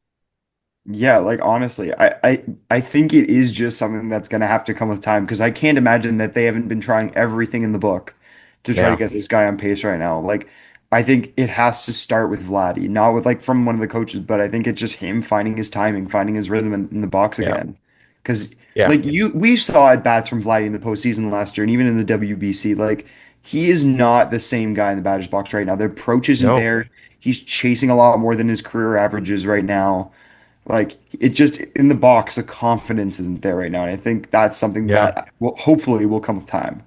Yeah, like honestly, I think it is just something that's gonna have to come with time because I can't imagine that they haven't been trying everything in the book to try to Yeah. get this guy on pace right now. Like, I think it has to start with Vladdy, not with like from one of the coaches, but I think it's just him finding his timing, finding his rhythm in the box Yeah. again. Because Yeah. like we saw at bats from Vladdy in the postseason last year, and even in the WBC, like he is not the same guy in the batter's box right now. The approach isn't No. there. He's chasing a lot more than his career averages right now. Like it just in the box, the confidence isn't there right now. And I think that's something Yeah. that will hopefully will come with time.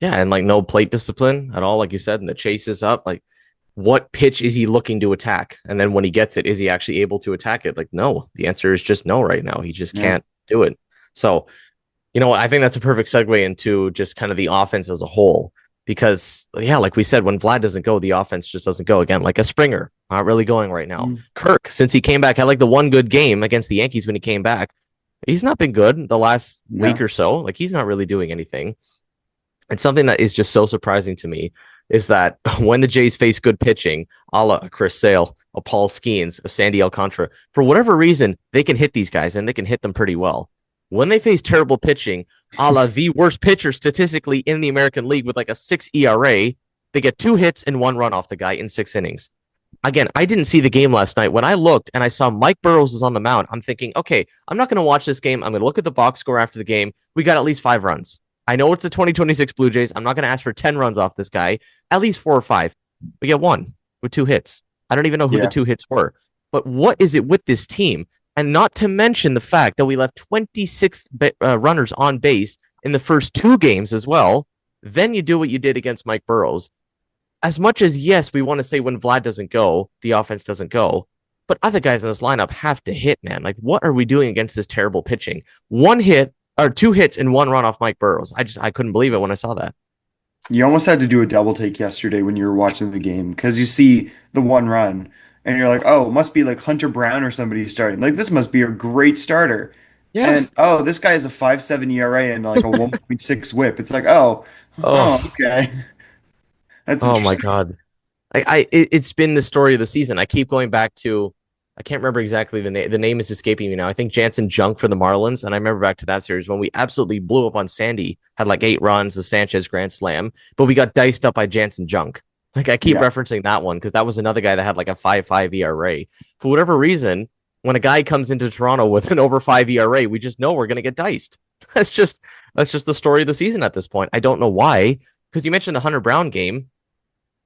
Yeah. And like no plate discipline at all, like you said, and the chase is up. Like, what pitch is he looking to attack? And then when he gets it, is he actually able to attack it? Like, no. The answer is just no right now. He just Yeah. can't do it. So, I think that's a perfect segue into just kind of the offense as a whole. Because, yeah, like we said, when Vlad doesn't go, the offense just doesn't go. Again, like a Springer, not really going right now. Mm. Kirk, since he came back, had like the one good game against the Yankees when he came back. He's not been good the last week Yeah. or so. Like, he's not really doing anything. And something that is just so surprising to me is that when the Jays face good pitching, a la a Chris Sale, a Paul Skeens, a Sandy Alcantara, for whatever reason, they can hit these guys and they can hit them pretty well. When they face terrible pitching, a la the worst pitcher statistically in the American League with like a 6 ERA, they get 2 hits and 1 run off the guy in 6 innings. Again, I didn't see the game last night. When I looked and I saw Mike Burrows was on the mound, I'm thinking, okay, I'm not going to watch this game. I'm going to look at the box score after the game. We got at least 5 runs. I know it's the 2026 Blue Jays. I'm not going to ask for 10 runs off this guy, at least 4 or 5. We get 1 with 2 hits. I don't even know who the Yeah. 2 hits were. But what is it with this team? And not to mention the fact that we left 26 runners on base in the first 2 games as well. Then you do what you did against Mike Burrows. As much as, yes, we want to say when Vlad doesn't go, the offense doesn't go. But other guys in this lineup have to hit, man. Like, what are we doing against this terrible pitching? 1 hit or 2 hits and 1 run off Mike Burrows. I couldn't believe it when I saw that. You almost had to do a double take yesterday when you were watching the game because you see the 1 run and you're like, oh, it must be like Hunter Brown or somebody starting. Like this must be a great starter. Yeah. And oh, this guy has a 5.7 ERA and like a 1.6 whip. It's like, oh, oh, Oh, okay. That's oh my interesting. God. It's been the story of the season. I keep going back to, I can't remember exactly the name. The name is escaping me now. I think Jansen Junk for the Marlins, and I remember back to that series when we absolutely blew up on Sandy, had like 8 runs, the Sanchez grand slam, but we got diced up by Jansen Junk. Like I keep Yeah. referencing that one because that was another guy that had like a 5.5 ERA. For whatever reason, when a guy comes into Toronto with an over 5 ERA, we just know we're gonna get diced. That's just the story of the season at this point. I don't know why, because you mentioned the Hunter Brown game.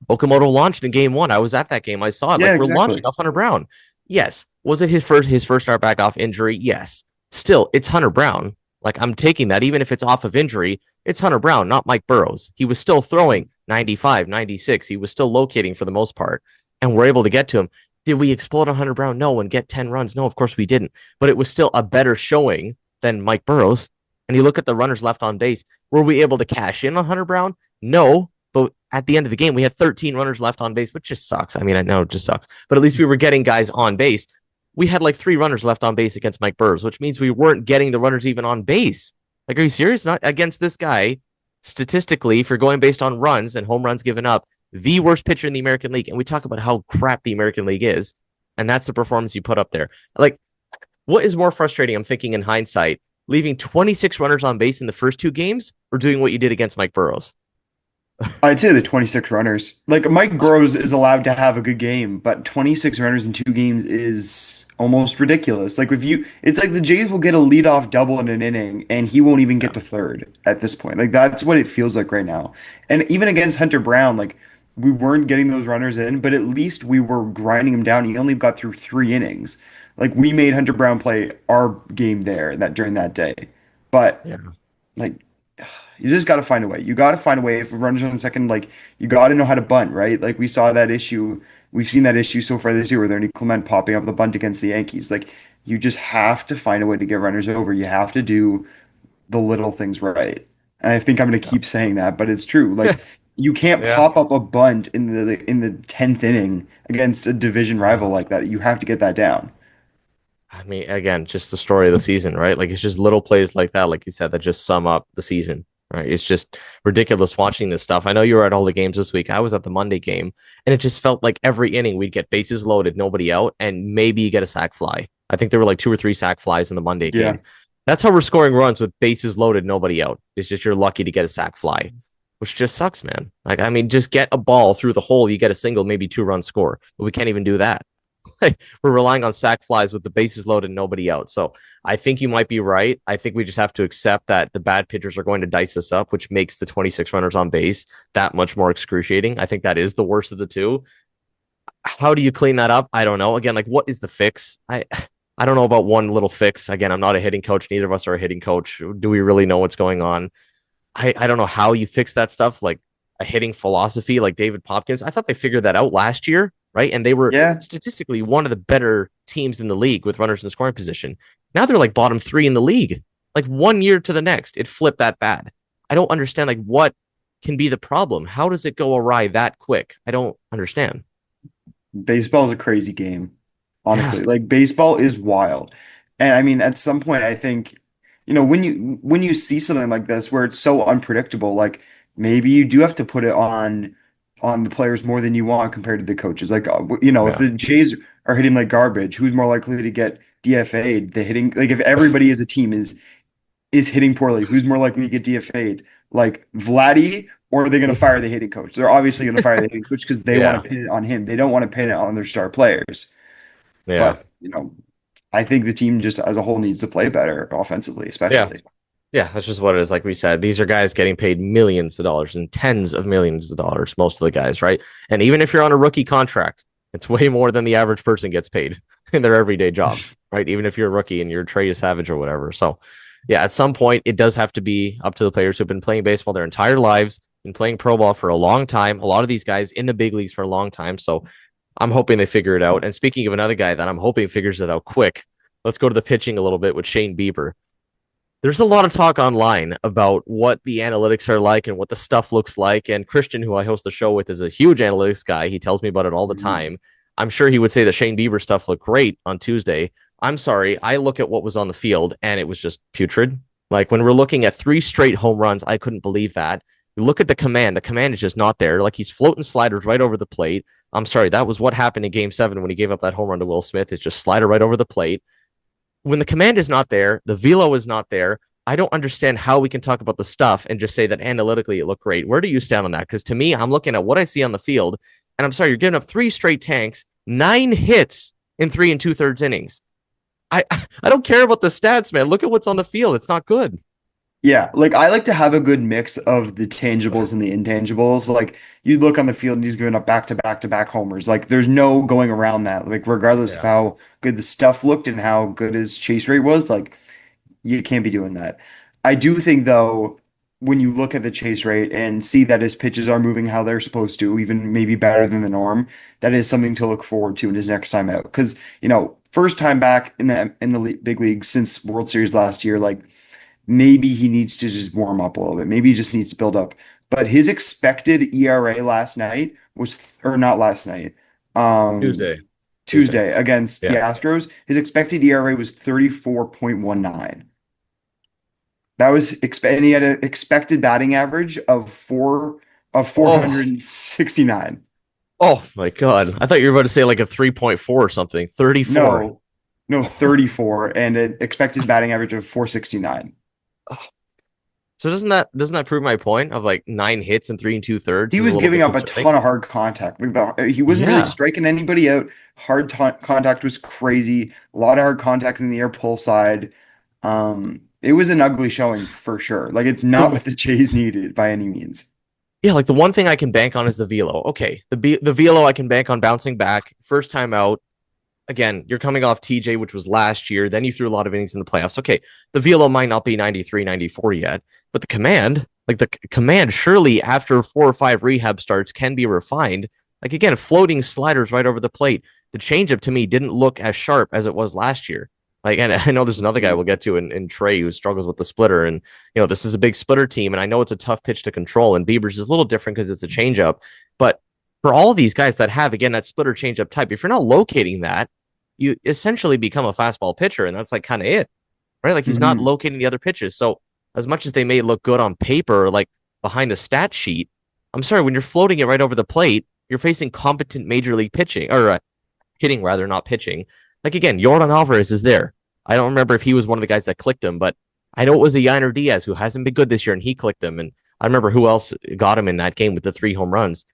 Okamoto launched in game 1. I was at that game. I saw it. Yeah, Like we're launching exactly. off Hunter Brown. Yes. Was it his first start back off injury? Yes. Still, it's Hunter Brown. Like I'm taking that, even if it's off of injury, it's Hunter Brown, not Mike Burrows. He was still throwing 95, 96. He was still locating for the most part, and we're able to get to him. Did we explode on Hunter Brown? No. And get 10 runs? No, of course we didn't. But it was still a better showing than Mike Burrows. And you look at the runners left on base. Were we able to cash in on Hunter Brown? No. But at the end of the game, we had 13 runners left on base, which just sucks. I mean, I know it just sucks, but at least we were getting guys on base. We had like 3 runners left on base against Mike Burrows, which means we weren't getting the runners even on base. Like, are you serious? Not against this guy, statistically, if you're going based on runs and home runs given up, the worst pitcher in the American League. And we talk about how crap the American League is. And that's the performance you put up there. Like, what is more frustrating? I'm thinking in hindsight, leaving 26 runners on base in the first 2 games or doing what you did against Mike Burrows? I'd say the 26 runners. Like Mike Burrows is allowed to have a good game, but 26 runners in 2 games is almost ridiculous. Like if you, it's like the Jays will get a leadoff double in an inning, and he won't even Yeah. get to third at this point. Like that's what it feels like right now. And even against Hunter Brown, like we weren't getting those runners in, but at least we were grinding him down. He only got through 3 innings. Like we made Hunter Brown play our game there that during that day. But Yeah. like you just got to find a way. You got to find a way. If it runs on second, like you got to know how to bunt, right? Like we saw that issue. We've seen that issue so far this year with Ernie Clement popping up the bunt against the Yankees. Like you just have to find a way to get runners over. You have to do the little things right. And I think I'm going to keep saying that, but it's true. Like you can't Yeah. pop up a bunt in the 10th inning against a division rival like that. You have to get that down. I mean, again, just the story of the season, right? Like it's just little plays like that, like you said, that just sum up the season, right? It's just ridiculous watching this stuff. I know you were at all the games this week. I was at the Monday game, and it just felt like every inning we'd get bases loaded, nobody out, and maybe you get a sac fly. I think there were like 2 or 3 sac flies in the Monday Yeah. game. That's how we're scoring runs with bases loaded, nobody out. It's just you're lucky to get a sac fly. which just sucks, man. Like, I mean, just get a ball through the hole, you get a single, maybe 2 run score, but we can't even do that. We're relying on sack flies with the bases loaded and nobody out. So I think you might be right. I think we just have to accept that the bad pitchers are going to dice us up, which makes the 26 runners on base that much more excruciating. I think that is the worst of the two. How do you clean that up? I don't know. Again, like, what is the fix? I don't know about one little fix. Again, I'm not a hitting coach. Neither of us are a hitting coach. Do we really know what's going on? I don't know how you fix that stuff, like a hitting philosophy like David Popkins. I thought they figured that out last year, right? And they were Yeah, statistically one of the better teams in the league with runners in the scoring position. Now they're like bottom 3 in the league. Like 1 year to the next, it flipped that bad. I don't understand like what can be the problem. How does it go awry that quick? I don't understand. baseball is a crazy game, Yeah. honestly. Like baseball is wild. And I mean, at some point I think, when you see something like this where it's so unpredictable, like maybe you do have to put it on the players more than you want compared to the coaches. Like if Yeah. the Jays are hitting like garbage, who's more likely to get DFA'd? The hitting, like if everybody as a team is hitting poorly, who's more likely to get DFA'd? Like Vladdy, or are they going to fire the hitting coach? They're obviously going to fire the hitting coach because they want Yeah. to pin it on him. They don't want to pin it on their star players. Yeah. But, I think the team just as a whole needs to play better offensively, Yeah. especially. Yeah, that's just what it is. Like we said, these are guys getting paid millions of dollars and tens of millions of dollars, most of the guys, right? And even if you're on a rookie contract, it's way more than the average person gets paid in their everyday job, right? Even if you're a rookie and you're Trey Savage or whatever. So, yeah, at some point, it does have to be up to the players who've been playing baseball their entire lives, been playing pro ball for a long time. A lot of these guys in the big leagues for a long time. So, I'm hoping they figure it out. And speaking of another guy that I'm hoping figures it out quick, let's go to the pitching a little bit with Shane Bieber. There's a lot of talk online about what the analytics are like and what the stuff looks like. And Christian, who I host the show with, is a huge analytics guy. He tells me about it all the Mhm. time. I'm sure he would say that Shane Bieber stuff looked great on Tuesday. I'm sorry. I look at what was on the field and it was just putrid. Like when we're looking at 3 straight home runs, I couldn't believe that. You look at the command. The command is just not there. Like he's floating sliders right over the plate. I'm sorry. That was what happened in game 7 when he gave up that home run to Will Smith. It's just slider right over the plate. When the command is not there, the velo is not there. I don't understand how we can talk about the stuff and just say that analytically it looked great. Where do you stand on that? Because to me, I'm looking at what I see on the field, and I'm sorry, you're giving up 3 straight tanks, 9 hits in 3 2/3 innings. I I don't care about the stats, man. Look at what's on the field. It's not good. Yeah, like I like to have a good mix of the tangibles and the intangibles. Like you look on the field and he's giving up back to back to back homers. Like there's no going around that. Like regardless of Yeah. how good the stuff looked and how good his chase rate was, like you can't be doing that. I do think though, when you look at the chase rate and see that his pitches are moving how they're supposed to, even maybe better than the norm, that is something to look forward to in his next time out. Because, first time back in the big league since World Series last year, like maybe he needs to just warm up a little bit. Maybe he just needs to build up. But his expected ERA last night was, or not last night, um, Tuesday. Tuesday. Tuesday against the Yeah. Astros, his expected ERA was 34.19. That was and he had an expected batting average of Oh, 469. oh my God. I thought you were about to say like a 3.4 or something. 34. No, no, 34 and an expected batting average of 469. So doesn't that prove my point of like 9 hits and 3 2/3 He is a was little giving bit up a concerning? ton of hard contact. Like he wasn't really Yeah. striking anybody out. Contact was crazy. A lot of hard contact in the air pull side. It was an ugly showing for sure. Like it's not The what the Jays needed by any means. Yeah, like the one thing I can bank on is the velo. Okay, the velo I can bank on bouncing back first time out. Again, you're coming off TJ, which was last year. Then you threw a lot of innings in the playoffs. Okay, the velo might not be 93, 94 yet, but the command, like the command, surely after 4 or 5 rehab starts can be refined. Like again, floating sliders right over the plate. The changeup to me didn't look as sharp as it was last year. Like, and I know there's another guy we'll get to in Trey who struggles with the splitter, and this is a big splitter team, and I know it's a tough pitch to control. And Bieber's is a little different because it's a changeup, but for all of these guys that have again that splitter changeup type, if you're not locating that, you essentially become a fastball pitcher, and that's like kind of it, right? Like he's not Hmm. locating the other pitches. So as much as they may look good on paper, like behind a stat sheet, I'm sorry, when you're floating it right over the plate, you're facing competent major league pitching or hitting rather, not pitching. Like again, Jordan Alvarez is there. I don't remember if he was one of the guys that clicked him, but I know it was a Yiner Diaz who hasn't been good this year, and he clicked him. And I remember who else got him in that game with the 3 home runs.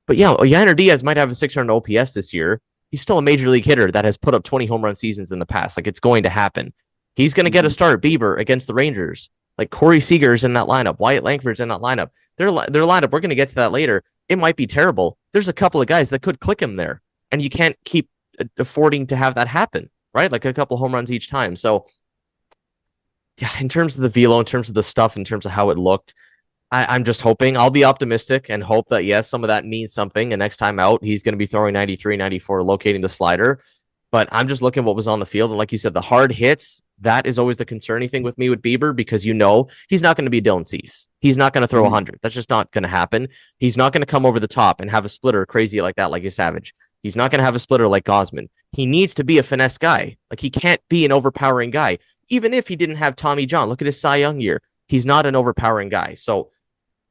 But yeah, Yainer Diaz might have a 600 OPS this year. He's still a major league hitter that has put up 20 home run seasons in the past. Like, it's going to happen. He's going to get a Mhm. start, Bieber, against the Rangers. Like, Corey Seager's in that lineup. Wyatt Langford's in that lineup. Their lineup, we're going to get to that later. It might be terrible. There's a couple of guys that could click him there. And you can't keep affording to have that happen, right? Like a couple home runs each time. So, yeah, in terms of the velo, in terms of the stuff, in terms of how it looked, I'm just hoping. I'll be optimistic and hope that, yes, some of that means something. And next time out, he's going to be throwing 93, 94, locating the slider. But I'm just looking at what was on the field. And like you said, the hard hits, that is always the concerning thing with me with Bieber, because he's not going to be Dylan Cease. He's not going to throw Mhm. 100. That's just not going to happen. He's not going to come over the top and have a splitter crazy like that, like a Savage. He's not going to have a splitter like Gosman. He needs to be a finesse guy. Like, he can't be an overpowering guy. Even if he didn't have Tommy John, look at his Cy Young year. He's not an overpowering guy. So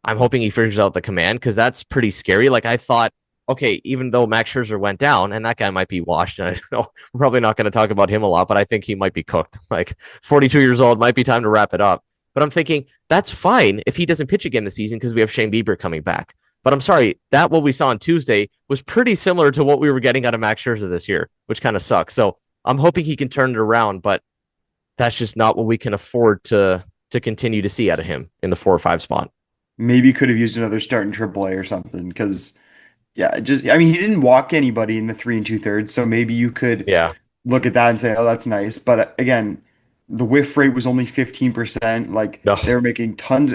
I'm hoping he figures out the command, because that's pretty scary. Like, I thought, okay, even though Max Scherzer went down, and that guy might be washed, and I know we're probably not going to talk about him a lot, but I think he might be cooked. Like, 42 years old, might be time to wrap it up. But I'm thinking that's fine if he doesn't pitch again this season, because we have Shane Bieber coming back. But I'm sorry, that what we saw on Tuesday was pretty similar to what we were getting out of Max Scherzer this year, which kind of sucks. So I'm hoping he can turn it around, but that's just not what we can afford to continue to see out of him in the 4 or 5 spot. Maybe could have used another start in AAA or something because yeah, I mean, he didn't walk anybody in the 3 2/3, so maybe you could Yeah. look at that and say, oh, that's nice. But again, the whiff rate was only 15%. Like No. they were making tons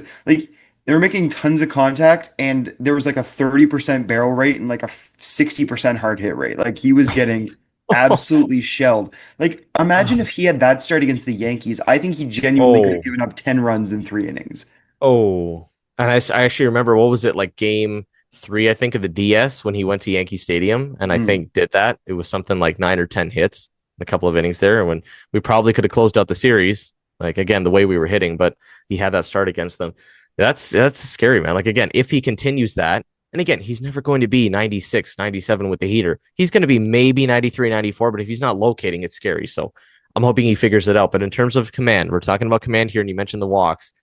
of contact, and there was like a 30% barrel rate and like a 60% hard hit rate. Like, he was getting absolutely shelled. Like, imagine if he had that start against the Yankees. I think he genuinely could have Oh. given up 10 runs in 3 innings. Oh. And I actually remember, what was it, like game 3, I think, of the DS when he went to Yankee Stadium and I Mm. think did that. It was something like 9 or 10 hits, a couple of innings there. And when we probably could have closed out the series, like, again, the way we were hitting, but he had that start against them. That's scary, man. Like, again, if he continues that, and again, he's never going to be 96, 97 with the heater. He's going to be maybe 93, 94, but if he's not locating, it's scary. So I'm hoping he figures it out. But in terms of command, we're talking about command here, and you mentioned the walks.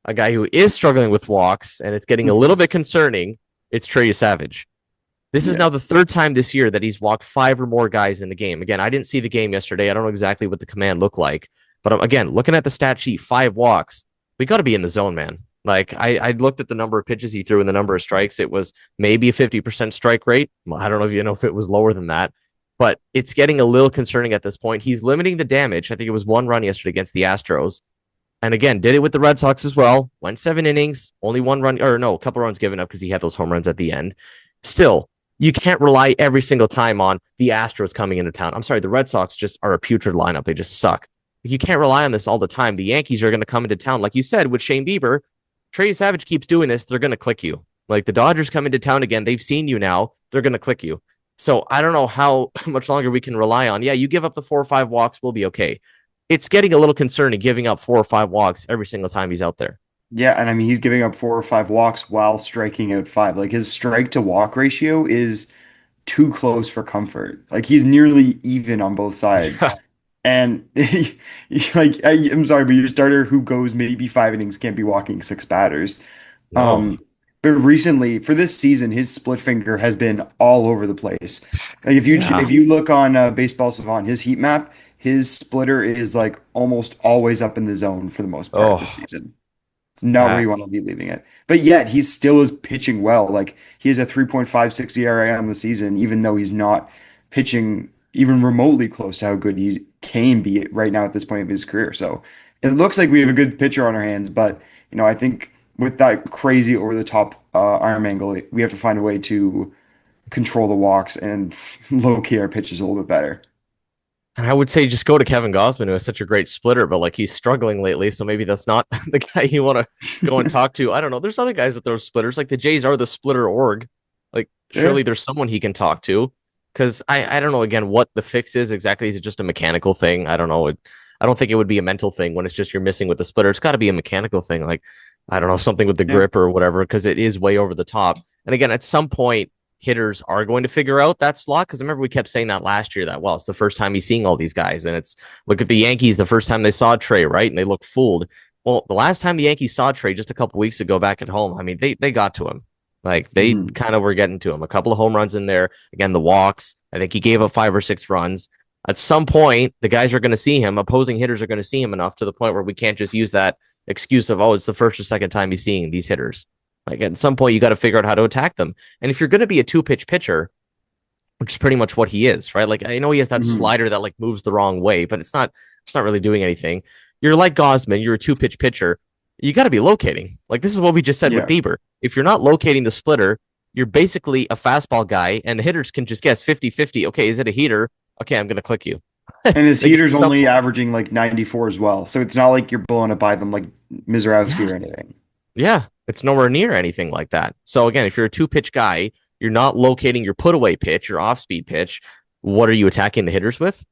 A guy who is struggling with walks, and it's getting a little bit concerning, it's Trey Savage. This is Yeah. now the 3rd time this year that he's walked 5 or more guys in the game. Again, I didn't see the game yesterday. I don't know exactly what the command looked like. But again, looking at the stat sheet, 5 walks, we got to be in the zone, man. Like, I looked at the number of pitches he threw and the number of strikes. It was maybe a 50% strike rate. I don't know if you know if it was lower than that, but it's getting a little concerning at this point. He's limiting the damage. I think it was 1 run yesterday against the Astros. And again, did it with the Red Sox as well. Went 7 innings, only 1 run, or no, a couple runs given up because he had those home runs at the end. Still, you can't rely every single time on the Astros coming into town. I'm sorry, the Red Sox just are a putrid lineup. They just suck. You can't rely on this all the time. The Yankees are going to come into town, like you said, with Shane Bieber. Trey Savage keeps doing this, they're going to click you. Like, the Dodgers come into town again. They've seen you now. They're going to click you. So I don't know how much longer we can rely on. Yeah, you give up the 4 or 5 walks, we'll be okay. It's getting a little concerning giving up 4 or 5 walks every single time he's out there. Yeah, and I mean, he's giving up 4 or 5 walks while striking out five. Like, his strike to walk ratio is too close for comfort. Like, he's nearly even on both sides. Yeah. And I'm sorry, but your starter who goes maybe 5 innings can't be walking 6 batters. No. Um, but recently for this season, his split finger has been all over the place. Like, Yeah. if you look on Baseball Savant, his heat map, his splitter is like almost always up in the zone for the most part this Oh, season. It's not where that. you want to be leaving it. But yet he still is pitching well. Like, he has a 3.56 ERA on the season, even though he's not pitching even remotely close to how good he can be right now at this point of his career. So it looks like we have a good pitcher on our hands, but I think with that crazy over the top arm angle, we have to find a way to control the walks and locate our pitches a little bit better. And I would say just go to Kevin Gosman, who has such a great splitter, but like, he's struggling lately. So maybe that's not the guy you want to go and talk to. I don't know. There's other guys that throw splitters. Like, the Jays are the splitter org. Like, Yeah. surely there's someone he can talk to. Because I don't know, again, what the fix is exactly. Is it just a mechanical thing? I don't know. I don't think it would be a mental thing when it's just you're missing with the splitter. It's got to be a mechanical thing. Like, I don't know, something with the Yeah. grip or whatever, because it is way over the top. And again, at some point, hitters are going to figure out that slot. Because I remember we kept saying that last year that, well, it's the first time he's seeing all these guys. And it's, look at the Yankees, the first time they saw Trey, right? And they looked fooled. Well, the last time the Yankees saw Trey just a couple weeks ago back at home, I mean, they got to him. Like they Mhm. kind of were getting to him. A couple of home runs in there. Again, the walks. I think he gave up 5 or 6 runs. At some point, the guys are going to see him. Opposing hitters are going to see him enough to the point where we can't just use that excuse of, oh, it's the first or second time he's seeing these hitters. Like at some point, you got to figure out how to attack them. And if you're going to be a two pitch pitcher, which is pretty much what he is, right? Like I know he has that Mhm. slider that like moves the wrong way, but it's not really doing anything. You're like Gosman, you're a two pitch pitcher. You got to be locating. Like this is what we just said with Yeah. Bieber. If you're not locating the splitter, you're basically a fastball guy, and the hitters can just guess 50-50. Okay, is it a heater? Okay, I'm going to click you. And his Like heater's some, only averaging like 94 as well. So it's not like you're blowing it by them like Mizorowski yeah, or anything. yeah, it's nowhere near anything like that. So again, if you're a two pitch guy, you're not locating your put away pitch, your off speed pitch. What are you attacking the hitters with?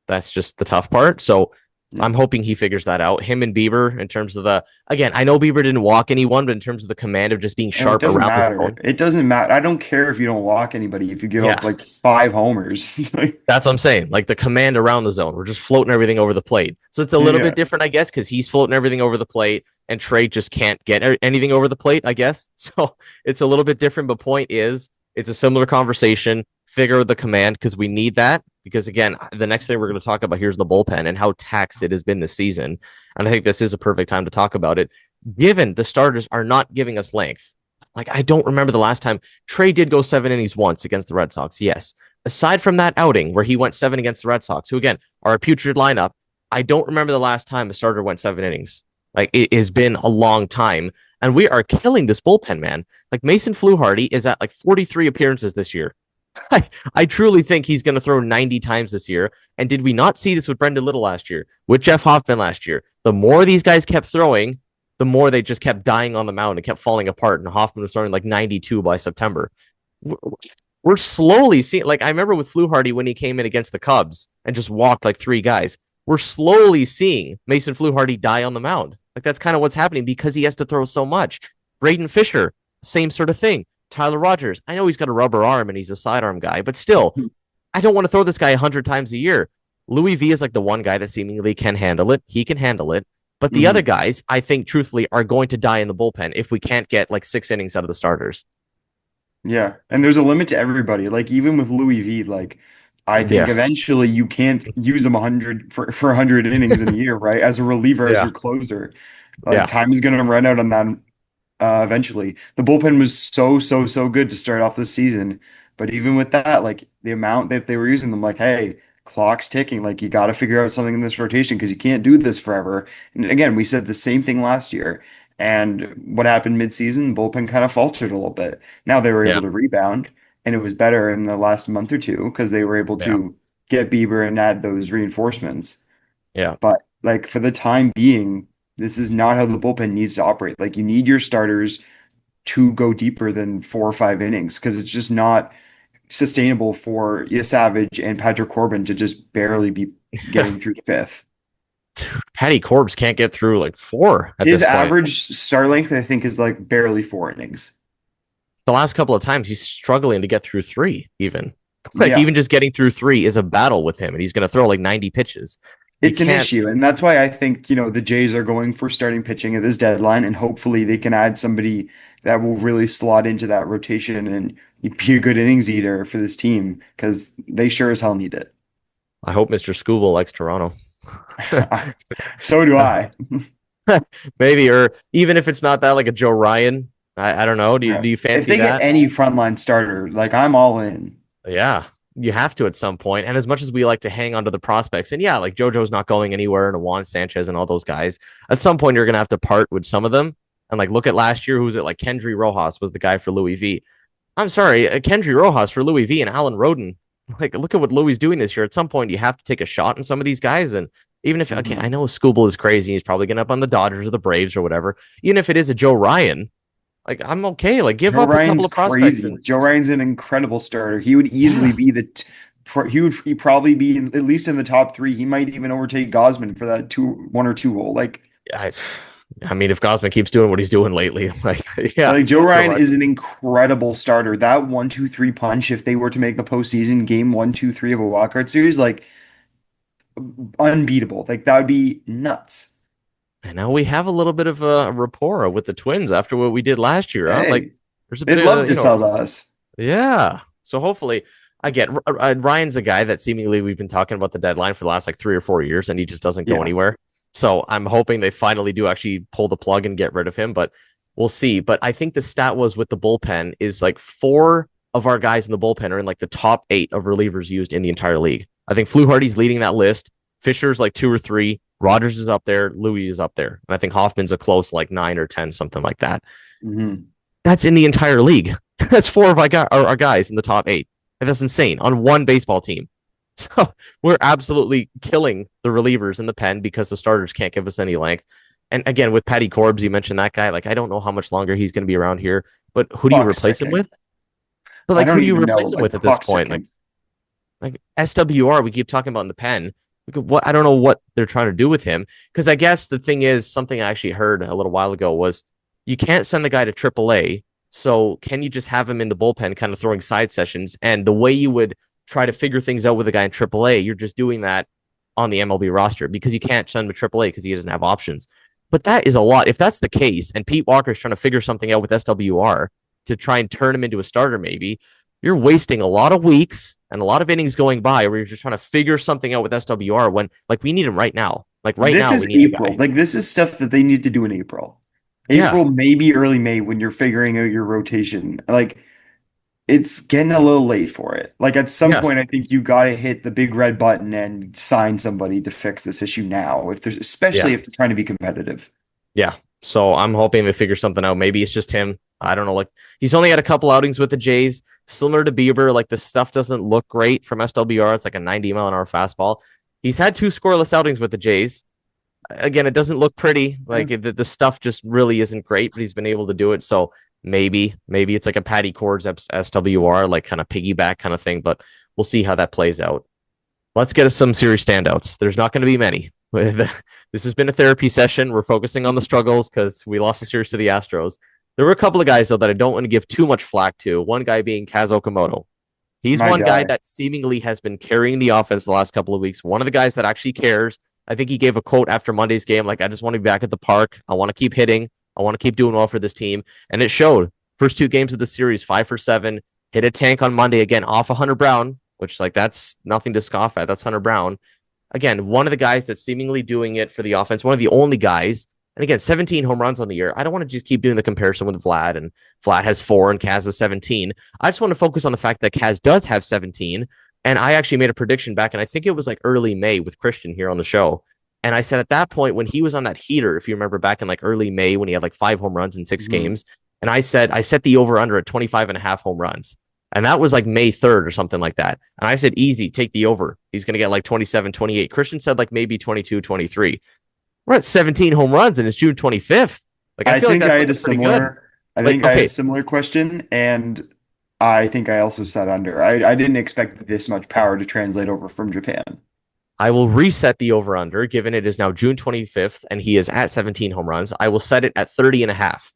That's just the tough part. So Yeah. I'm hoping he figures that out. Him and Bieber, in terms of the, again, I know Bieber didn't walk anyone, but in terms of the command of just being And it sharp doesn't around the matter. zone, It doesn't matter. I don't care if you don't walk anybody if you give yeah, up like 5 homers. Like, that's what I'm saying. Like the command around the zone, we're just floating everything over the plate. So it's a little yeah. bit different, I guess, because he's floating everything over the plate, and Trey just can't get anything over the plate, I guess. So it's a little bit different. But point is, it's a similar conversation. Figure the command because we need that. Because again, the next thing we're going to talk about here is the bullpen and how taxed it has been this season. And I think this is a perfect time to talk about it, given the starters are not giving us length. Like I don't remember the last time Trey did go 7 innings once against the Red Sox. Yes, aside from that outing where he went 7 against the Red Sox, who again are a putrid lineup, I don't remember the last time a starter went 7 innings. Like it has been a long time, and we are killing this bullpen, man. Like Mason Fluharty is at like 43 appearances this year. I truly think he's going to throw 90 times this year. And did we not see this with Brendan Little last year, with Jeff Hoffman last year? The more these guys kept throwing, the more they just kept dying on the mound and kept falling apart. And Hoffman was throwing like 92 by September. We're slowly seeing, like, I remember with Fluharty when he came in against the Cubs and just walked like 3 guys. We're slowly seeing Mason Fluharty die on the mound. Like, that's kind of what's happening because he has to throw so much. Braden Fisher, same sort of thing. Tyler Rogers, I know he's got a rubber arm and he's a sidearm guy, but still, I don't want to throw this guy 100 times a year. Louis V is like the one guy that seemingly can handle it. He can handle it. But the other Mhm. guys, I think, truthfully, are going to die in the bullpen if we can't get like 6 innings out of the starters. Yeah. And there's a limit to everybody. Like even with Louis V, like I think Yeah. eventually you can't use him 100 for 100 innings in a year, right? As a reliever, as Yeah. your closer. Like Yeah. time is going to run out on that eventually. The bullpen was so good to start off the season, but even with that, like the amount that they were using them, like, hey, clock's ticking. Like you got to figure out something in this rotation because you can't do this forever. And again, we said the same thing last year. And what happened mid-season, the bullpen kind of faltered a little bit. Now they were able Yeah. to rebound, and it was better in the last month or two because they were able Yeah. to get Bieber and add those reinforcements. Yeah. But like for the time being, this is not how the bullpen needs to operate. Like you need your starters to go deeper than 4 or 5 innings because it's just not sustainable for Savage and Patrick Corbin to just barely be getting through the fifth. Patty Corbs can't get through like 4 at His this point. average star length, I think, is like barely 4 innings. The last couple of times he's struggling to get through 3, even. Like Yeah, even just getting through 3 is a battle with him, and he's gonna throw like 90 pitches. You it's an can't. issue. And that's why I think, the Jays are going for starting pitching at this deadline. And hopefully they can add somebody that will really slot into that rotation and be a good innings eater for this team because they sure as hell need it. I hope Mr. Scooble likes Toronto. So do I. Maybe, or even if it's not that, like a Joe Ryan. I don't know. Do you Yeah. do you If fancy they get that? any frontline starter, like I'm all in. Yeah, you have to at some point. And as much as we like to hang on to the prospects, and yeah, like JoJo's not going anywhere, and Juan Sanchez and all those guys, at some point you're gonna have to part with some of them. And like look at last year, who was it? Like Kendry Rojas was the guy for Louis V. I'm sorry, Kendry Rojas for Louis V and Alan Roden. Like, look at what Louis is doing this year. At some point, you have to take a shot in some of these guys. And even if, okay, Mhm. I know Scooble is crazy. He's probably going to up on the Dodgers or the Braves or whatever. Even if it is a Joe Ryan, like, I'm okay. Like, give Joe up a couple Ryan's of prospects. crazy. And Joe Ryan's an incredible starter. He would easily yeah, be he'd probably be at least in the top three. He might even overtake Gosman for that 1 or 2 hole. I, I mean, if Gosman keeps doing what he's doing lately, like, yeah, Joe Joe Ryan Ryan. is an incredible starter. That 1, 2, 3 punch, if they were to make the postseason game 1, 2, 3 of a wildcard series, like unbeatable. Like that would be nuts. And now we have a little bit of a rapport with the Twins after what we did last year, huh? Like, Hey, there's a bit they'd love of, to sell to us. yeah. So hopefully, again, Ryan's a guy that seemingly we've been talking about the deadline for the last like 3 or 4 years, and he just doesn't go Yeah. anywhere. So I'm hoping they finally do actually pull the plug and get rid of him, but we'll see. But I think the stat was with the bullpen is like four of our guys in the bullpen are in like the top 8 of relievers used in the entire league. I think Fluharty's leading that list. Fisher's like 2 or 3. Rogers is up there. Louis is up there. And I think Hoffman's a close like 9 or 10, something like that. Hmm. That's in the entire league. That's 4 of our guys in the top 8. And that's insane on one baseball team. So we're absolutely killing the relievers in the pen because the starters can't give us any length. And again, with Patty Corbs, you mentioned that guy. Like, I don't know how much longer he's going to be around here, but who do you Clock's replace him ticking. with? But I like, don't who do you even know. replace him Like with at this clock's point? ticking. Like SWR, we keep talking about in the pen. What I don't know what they're trying to do with him, because I guess the thing is something I actually heard a little while ago was you can't send the guy to AAA. So can you just have him in the bullpen, kind of throwing side sessions? And the way you would try to figure things out with a guy in AAA, you're just doing that on the MLB roster because you can't send him to AAA because he doesn't have options. But that is a lot. If that's the case, and Pete Walker's trying to figure something out with SWR to try and turn him into a starter, maybe you're wasting a lot of weeks and a lot of innings going by where you're just trying to figure something out with SWR when like we need him right now. Like right This now, is we need the April. guy. Like this is stuff that they need to do in April. Yeah. April, maybe early May when you're figuring out your rotation. Like it's getting a little late for it. Like at some Yeah. point, I think you got to hit the big red button and sign somebody to fix this issue now. If there's, especially Yeah. if they're trying to be competitive. Yeah. So I'm hoping they figure something out. Maybe it's just him. I don't know. Like he's only had a couple outings with the Jays, similar to Bieber. Like the stuff doesn't look great from SWR. It's like a 90-mile-an-hour fastball. He's had 2 scoreless outings with the Jays. Again, it doesn't look pretty. Yeah. Like the stuff just really isn't great, but he's been able to do it. So maybe it's like a Patty Cords SWR, like kind of piggyback kind of thing. But we'll see how that plays out. Let's get us some serious standouts. There's not going to be many. This has been a therapy session. We're focusing on the struggles because we lost the series to the Astros. There were a couple of guys, though, that I don't want to give too much flack to. One guy being Kaz Okamoto. He's My one guy guy. that seemingly has been carrying the offense the last couple of weeks. One of the guys that actually cares. I think he gave a quote after Monday's game, like, I just want to be back at the park. I want to keep hitting. I want to keep doing well for this team. And it showed. First 2 games of the series, 5 for 7. Hit a tank on Monday again off of Hunter Brown, which, like, that's nothing to scoff at. That's Hunter Brown. Again, one of the guys that's seemingly doing it for the offense, one of the only guys. And again, 17 home runs on the year. I don't want to just keep doing the comparison with Vlad, and Vlad has 4 and Kaz has 17. I just want to focus on the fact that Kaz does have 17. And I actually made a prediction back, and I think it was like early May with Christian here on the show. And I said at that point, when he was on that heater, if you remember back in like early May when he had like 5 home runs in 6 Mhm. games, and I said I set the over under at 25.5 home runs. And that was like May 3rd or something like that. And I said, easy, take the over. He's going to get like 27, 28. Christian said like maybe 22, 23. We're at 17 home runs and it's June 25th. Like, I I feel like think that's I had a looking pretty good. similar. I Like, think I had okay, a similar question, and I think I also said under. I didn't expect this much power to translate over from Japan. I will reset the over under given it is now June 25th and he is at 17 home runs. I will set it at 30 and a half.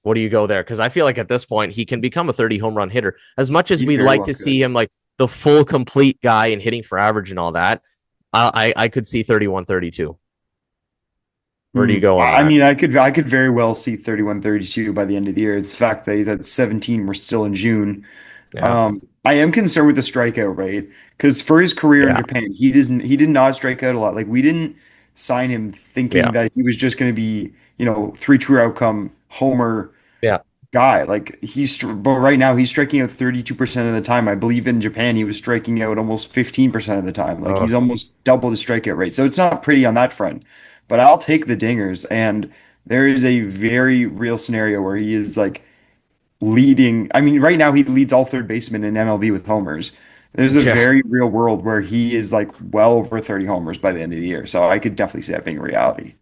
What do you go there? Because I feel like at this point he can become a 30 home run hitter. As much as He we'd very like well to see could. him like the full complete guy and hitting for average and all that, I could see 31, 32. Where do you go on I that? mean, I could very well see 31, 32 by the end of the year. It's the fact that he's at 17. We're still in June. Yeah. I am concerned with the strikeout rate because for his career in Yeah. Japan, he did not strike out a lot. Like we didn't sign him thinking Yeah. that he was just going to be, 3 true outcome homer Yeah. guy. Like but right now he's striking out 32% of the time. I believe in Japan he was striking out almost 15% of the time. Like Uh, he's almost double the strikeout rate. So it's not pretty on that front. But I'll take the dingers, and there is a very real scenario where he is like leading. I mean, right now he leads all third basemen in MLB with homers. There's a yeah. very real world where he is like well over 30 homers by the end of the year. So I could definitely see that being a reality.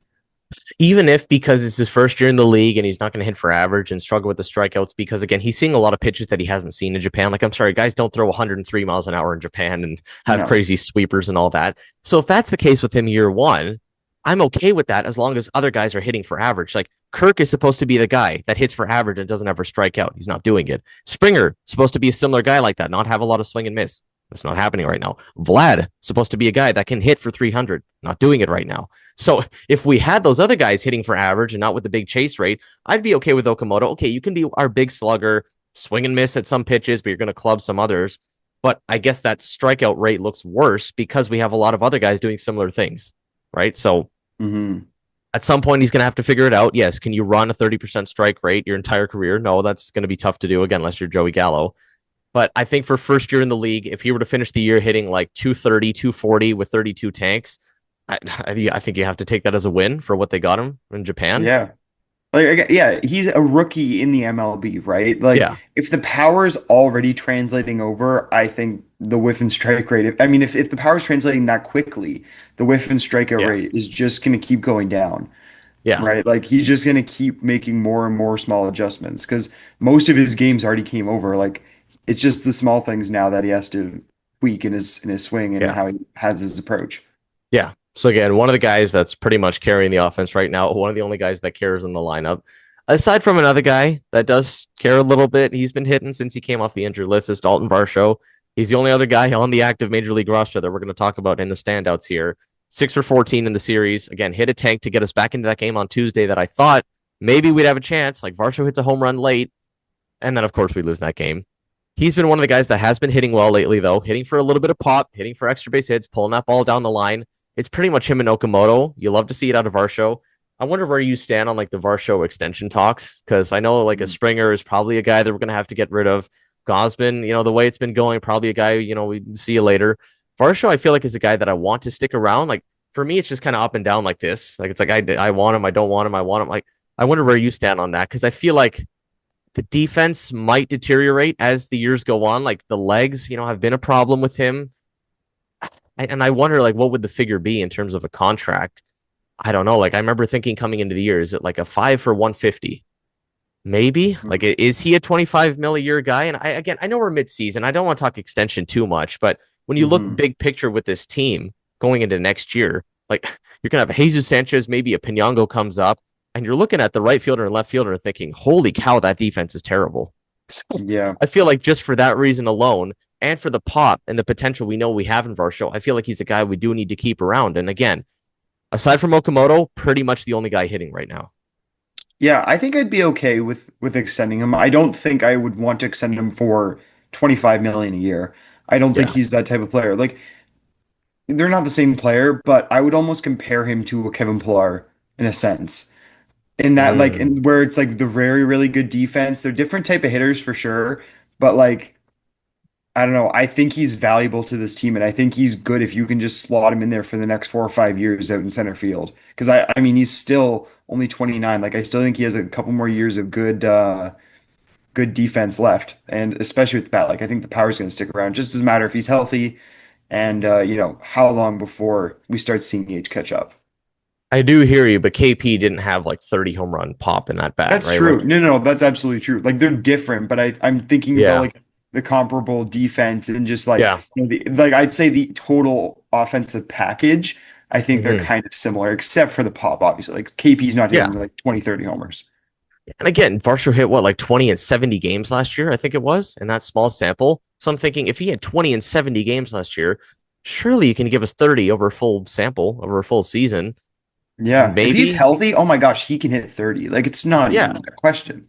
Even if because it's his first year in the league and he's not going to hit for average and struggle with the strikeouts because again he's seeing a lot of pitches that he hasn't seen in Japan. Like, I'm sorry, guys don't throw 103 miles an hour in Japan and have No. crazy sweepers and all that. So if that's the case with him year one, I'm okay with that as long as other guys are hitting for average. Like Kirk is supposed to be the guy that hits for average and doesn't ever strike out. He's not doing it. Springer supposed to be a similar guy like that, not have a lot of swing and miss. That's not happening right now. Vlad, supposed to be a guy that can hit for 300, not doing it right now. So if we had those other guys hitting for average and not with the big chase rate, I'd be okay with Okamoto. Okay, you can be our big slugger, swing and miss at some pitches, but you're going to club some others. But I guess that strikeout rate looks worse because we have a lot of other guys doing similar things, right? So Hmm. at some point, he's going to have to figure it out. Yes, can you run a 30% strike rate your entire career? No, that's going to be tough to do, again, unless you're Joey Gallo. But I think for first year in the league, if he were to finish the year hitting like 230, 240 with 32 tanks, I think you have to take that as a win for what they got him in Japan. Yeah. Like, yeah, he's a rookie in the MLB, right? Like, Yeah, if the power's already translating over, I think the whiff and strike rate, I mean, if the power's translating that quickly, the whiff and strikeout yeah, rate is just going to keep going down, yeah, right? Like, he's just going to keep making more and more small adjustments because most of his games already came over. Like, it's just the small things now that he has to tweak in his swing and yeah, how he has his approach. yeah. So again, one of the guys that's pretty much carrying the offense right now, one of the only guys that cares in the lineup. Aside from another guy that does care a little bit, he's been hitting since he came off the injured list, is Dalton Varsho. He's the only other guy on the active major league roster that we're going to talk about in the standouts here. 6 for 14 in the series. Again, hit a tank to get us back into that game on Tuesday that I thought maybe we'd have a chance. Like Varsho hits a home run late, and then of course we lose that game. He's been one of the guys that has been hitting well lately, though, hitting for a little bit of pop, hitting for extra base hits, pulling that ball down the line. It's pretty much him and Okamoto. You love to see it out of Varsho. I wonder where you stand on like the Varsho extension talks, because I know like a Springer is probably a guy that we're going to have to get rid of. Gosman, the way it's been going, probably a guy, we see you later. Varsho, I feel like is a guy that I want to stick around. Like for me, it's just kind of up and down like this. Like it's like I want him, I don't want him, I want him. Like I wonder where you stand on that, because I feel like the defense might deteriorate as the years go on. Like the legs, have been a problem with him. And I wonder, like, what would the figure be in terms of a contract? I don't know. Like, I remember thinking coming into the year, is it like a 5 for 150? Maybe. Like, Mhm. is he a 25 mil a year guy? And I know we're midseason. I don't want to talk extension too much, but when you look Mhm. big picture with this team going into next year, like you're gonna have Jesus Sanchez, maybe a Pinango comes up, and you're looking at the right fielder and left fielder and thinking, holy cow, that defense is terrible. So Yeah. I feel like just for that reason alone, and for the pop and the potential we know we have in Varsho, I feel like he's a guy we do need to keep around. And again, aside from Okamoto, pretty much the only guy hitting right now. Yeah, I think I'd be okay with extending him. I don't think I would want to extend him for 25 million a year. I don't think Yeah. he's that type of player. Like they're not the same player, but I would almost compare him to a Kevin Pillar in a sense. In that like Mm, in where it's like the very really good defense. They're different type of hitters for sure, but like I don't know. I think he's valuable to this team, and I think he's good if you can just slot him in there for the next 4 or 5 years out in center field. Because I mean, he's still only 29. Like I still think he has a couple more years of good defense left, and especially with the bat, like I think the power's going to stick around. Just doesn't matter if he's healthy, and how long before we start seeing age catch up. I do hear you, but KP didn't have like 30 home run pop in that bat, That's right? true. Like, No, that's absolutely true. Like they're different, but I'm thinking about yeah, like the comparable defense and just like yeah, like I'd say the total offensive package. I think they're hmm kind of similar, except for the pop, obviously. Like KP's not yeah. hitting like 20, 30 homers. And again, Varsho hit what, like 20 and 70 games last year, I think it was, in that small sample. So I'm thinking if he had 20 and 70 games last year, surely you can give us 30 over a full sample, over a full season. And Yeah. If he's maybe, healthy, oh my gosh, he can hit 30. Like it's not yeah. even a question.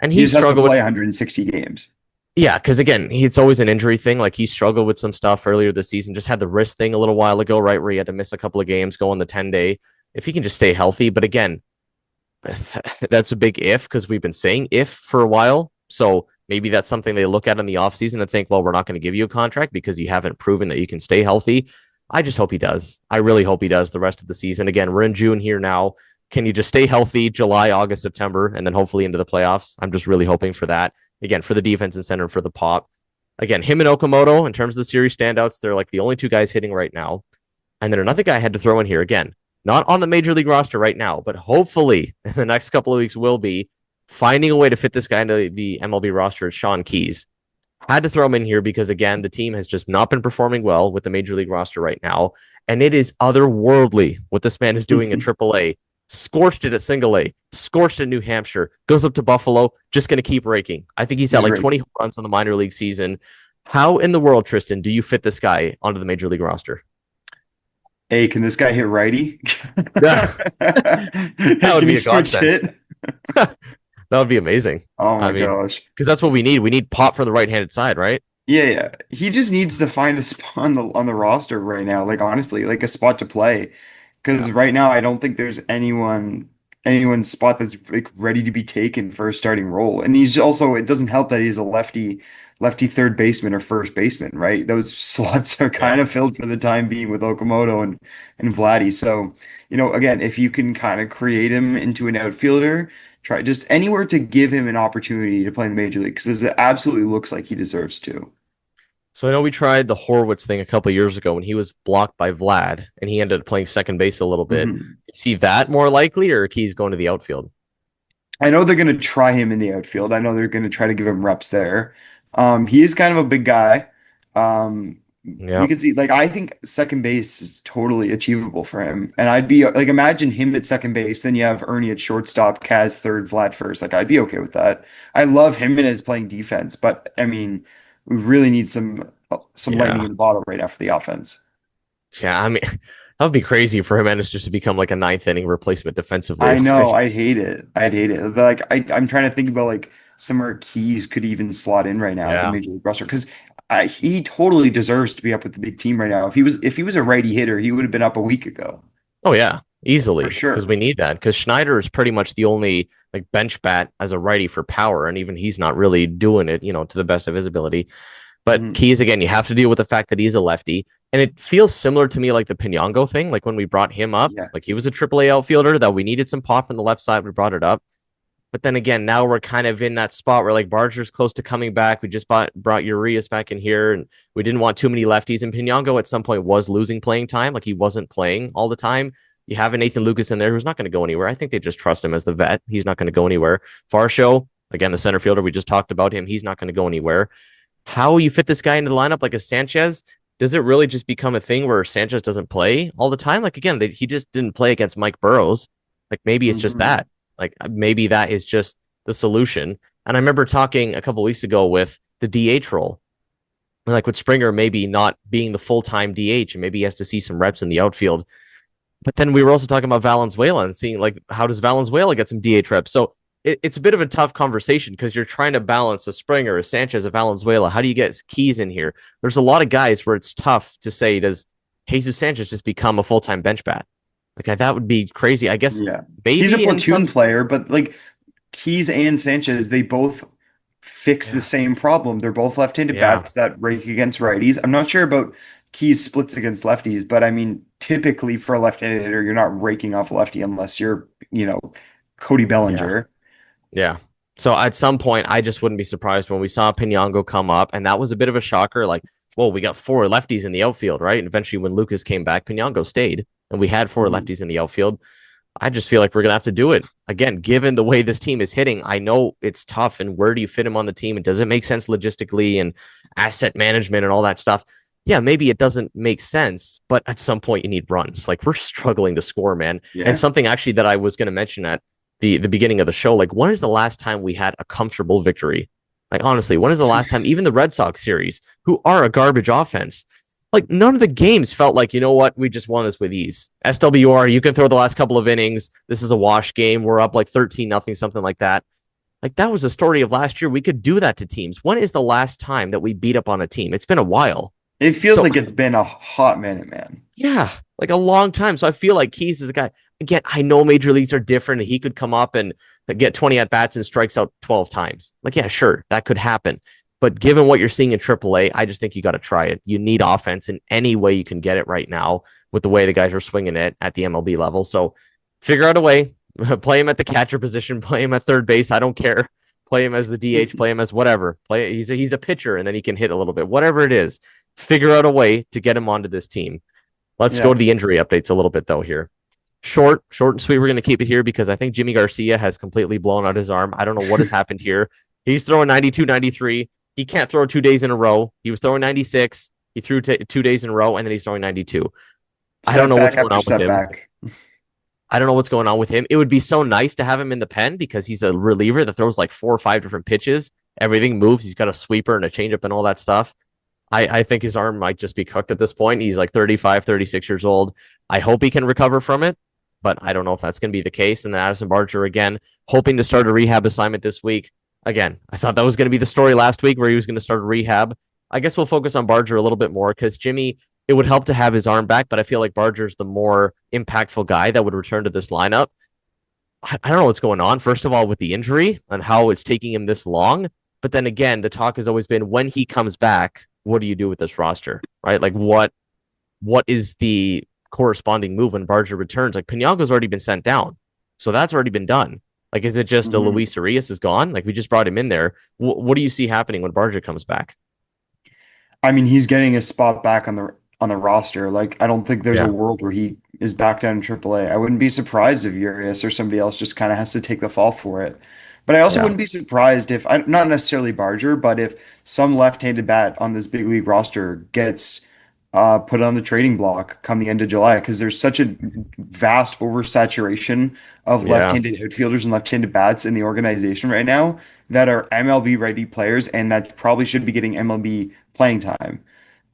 And He he's just has to struggled play with, 160 games. yeah, because again, it's always an injury thing. Like he struggled with some stuff earlier this season, just had the wrist thing a little while ago, right? Where he had to miss a couple of games, go on the 10-day. If he can just stay healthy, but again, that's a big if because we've been saying if for a while. So maybe that's something they look at in the offseason and think, well, we're not going to give you a contract because you haven't proven that you can stay healthy. I just hope he does. I really hope he does the rest of the season. Again, we're in June here now. Can you just stay healthy July, August, September, and then hopefully into the playoffs? I'm just really hoping for that. Again, for the defense and center for the pop. Again, him and Okamoto, in terms of the series standouts, they're like the only two guys hitting right now. And then another guy I had to throw in here again, not on the major league roster right now, but hopefully in the next couple of weeks will be finding a way to fit this guy into the MLB roster is Sean Keys. Had to throw him in here because, again, the team has just not been performing well with the major league roster right now. And it is otherworldly what this man is doing in AAA. Scorched it at single A, scorched at New Hampshire, goes up to Buffalo, just going to keep raking. I think he's at He's like right. 20 runs on the minor league season. How in the world, Tristan, do you fit this guy onto the major league roster? Hey, can this guy hit righty? Yeah, that would Can he be a switch godsend. hit? That would be amazing. Oh I my mean, gosh. because that's what we need. We need pop from the right-handed side, right? Yeah, yeah. He just needs to find a spot on the roster right now. Like honestly, like a spot to play. Yeah. Because right now I don't think there's anyone's spot that's like ready to be taken for a starting role. And he's also it doesn't help that he's a lefty third baseman or first baseman, right? Those slots are Yeah. kind of filled for the time being with Okamoto and Vladdy. So, again, if you can kind of create him into an outfielder, try just anywhere to give him an opportunity to play in the major league because it absolutely looks like he deserves to. So I know we tried the Horwitz thing a couple years ago when he was blocked by Vlad and he ended up playing second base a little bit. Mhm. You see that more likely, or Key's going to the outfield? I know they're going to try him in the outfield. I know they're going to try to give him reps there. He is kind of a big guy. Um, we Yeah. could see, like, I think second base is totally achievable for him. And I'd be like, imagine him at second base. Then you have Ernie at shortstop, Kaz third, Vlad first. Like, I'd be okay with that. I love him as playing defense, but I mean, we really need some lightning Yeah. in the bottle right now for the offense. Yeah. I mean, that would be crazy for Jimenez just to become like a ninth inning replacement defensively. I know, I'd hate it. I'd hate it. Like I'm trying to think about like somewhere Keys could even slot in right now at the Yeah. major league roster because he totally deserves to be up with the big team right now. If he was a righty hitter, he would have been up a week ago Oh yeah, for easily because sure. we need that. Because Schneider is pretty much the only like bench bat as a righty for power, and even he's not really doing it, to the best of his ability. But Mhm. Keys again, you have to deal with the fact that he's a lefty, and it feels similar to me like the Pinyango thing. Like when we brought him up, Yeah, like he was a AAA outfielder that we needed some pop from the left side. We brought it up, but then again, now we're kind of in that spot where like Barger's close to coming back. We just brought Urias back in here, and we didn't want too many lefties. And Pinyango at some point was losing playing time, like he wasn't playing all the time. You have a Nathan Lucas in there who's not going to go anywhere. I think they just trust him as the vet. He's not going to go anywhere. Farshow, again, the center fielder, we just talked about him. He's not going to go anywhere. How you fit this guy into the lineup like a Sanchez? Does it really just become a thing where Sanchez doesn't play all the time? Like again, he just didn't play against Mike Burrows. Like maybe it's just hmm that. Like maybe that is just the solution. And I remember talking a couple weeks ago with the DH role, like with Springer maybe not being the full time DH, and maybe he has to see some reps in the outfield. But then we were also talking about Valenzuela and seeing like how does Valenzuela get some DH reps? So it's a bit of a tough conversation because you're trying to balance a Springer, a Sanchez, a Valenzuela. How do you get Keys in here? There's a lot of guys where it's tough to say, does Jesus Sanchez just become a full time bench bat? Like that would be crazy. I guess yeah. He's a maybe in platoon some. player, but like Keys and Sanchez, they both fix the Yeah. same problem. They're both left-handed Yeah. bats that rake against righties. I'm not sure about Keys splits against lefties, but I mean, typically for a left-handed hitter, you're not raking off a lefty unless you're Cody Yeah. Bellinger. Yeah. So at some point, I just wouldn't be surprised when we saw Pinyango come up, and that was a bit of a shocker. Like, well, we got four lefties in the outfield, right? And eventually, when Lucas came back, Pinyango stayed, and we had four Mhm. lefties in the outfield. I just feel like we're gonna have to do it again, given the way this team is hitting. I know it's tough, and where do you fit him on the team? And does it make sense logistically and asset management and all that stuff? Yeah, maybe it doesn't make sense, but at some point you need runs. Like we're struggling to score, man. And Yeah. something actually that I was going to mention at the beginning of the show, like when is the last time we had a comfortable victory? Like honestly, when is the last time even the Red Sox series, who are a garbage offense, like none of the games felt like, you know what, we just won this with ease. SWR, you can throw the last couple of innings. This is a wash game. We're up like 13-0, something like that. Like that was the story of last year. We could do that to teams. When is the last time that we beat up on a team? It's been a while. It feels So like it's been a hot minute, man. yeah, like a long time. So I feel like Keys is a guy. Again, I know major leagues are different. He could come up and get 20 at bats and strikes out 12 times. Like, yeah, sure, that could happen. But given what you're seeing in AAA, I just think you got to try it. You need offense in any way you can get it right now with the way the guys are swinging it at the MLB level. So figure out a way. Play him at the catcher position. Play him at third base. I don't care. Play him as the DH. Play him as whatever. Play. He's a pitcher, and then he can hit a little bit. Whatever it is, figure out a way to get him onto this team. Let's go Yeah. to the injury updates a little bit though here. Short and sweet. We're going to keep it here because I think Jimmy Garcia has completely blown out his arm. I don't know what has happened here. He's throwing 92, 93. He can't throw 2 days in a row. He was throwing 96. He threw 2 days in a row, and then he's throwing 92. I don't know what's Setback going after on with him. setback. I don't know what's going on with him. It would be so nice to have him in the pen because he's a reliever that throws like 4 or 5 different pitches. Everything moves. He's got a sweeper and a changeup and all that stuff. I think his arm might just be cooked at this point. He's like 35, 36 years old. I hope he can recover from it, but I don't know if that's going to be the case. And then Addison Barger, again, hoping to start a rehab assignment this week. Again, I thought that was going to be the story last week where he was going to start a rehab. I guess we'll focus on Barger a little bit more because Jimmy, it would help to have his arm back, but I feel like Barger's the more impactful guy that would return to this lineup. I don't know what's going on, first of all, with the injury and how it's taking him this long. But then again, the talk has always been when he comes back, what do you do with this roster? Right? Like what is the corresponding move when Barger returns? Like Pinango's already been sent down. So that's already been done. Like, is it just a Mhm. Luis Arias is gone? Like we just brought him in there. What do you see happening when Barger comes back? I mean, he's getting a spot back on the roster. Like, I don't think there's a Yeah. world where he is back down in AAA. I wouldn't be surprised if Urias or somebody else just kind of has to take the fall for it. But I also Yeah. wouldn't be surprised if, not necessarily Barger, but if some left-handed bat on this big league roster gets put on the trading block come the end of July, because there's such a vast oversaturation of Yeah. left-handed outfielders and left-handed bats in the organization right now that are MLB ready players and that probably should be getting MLB playing time.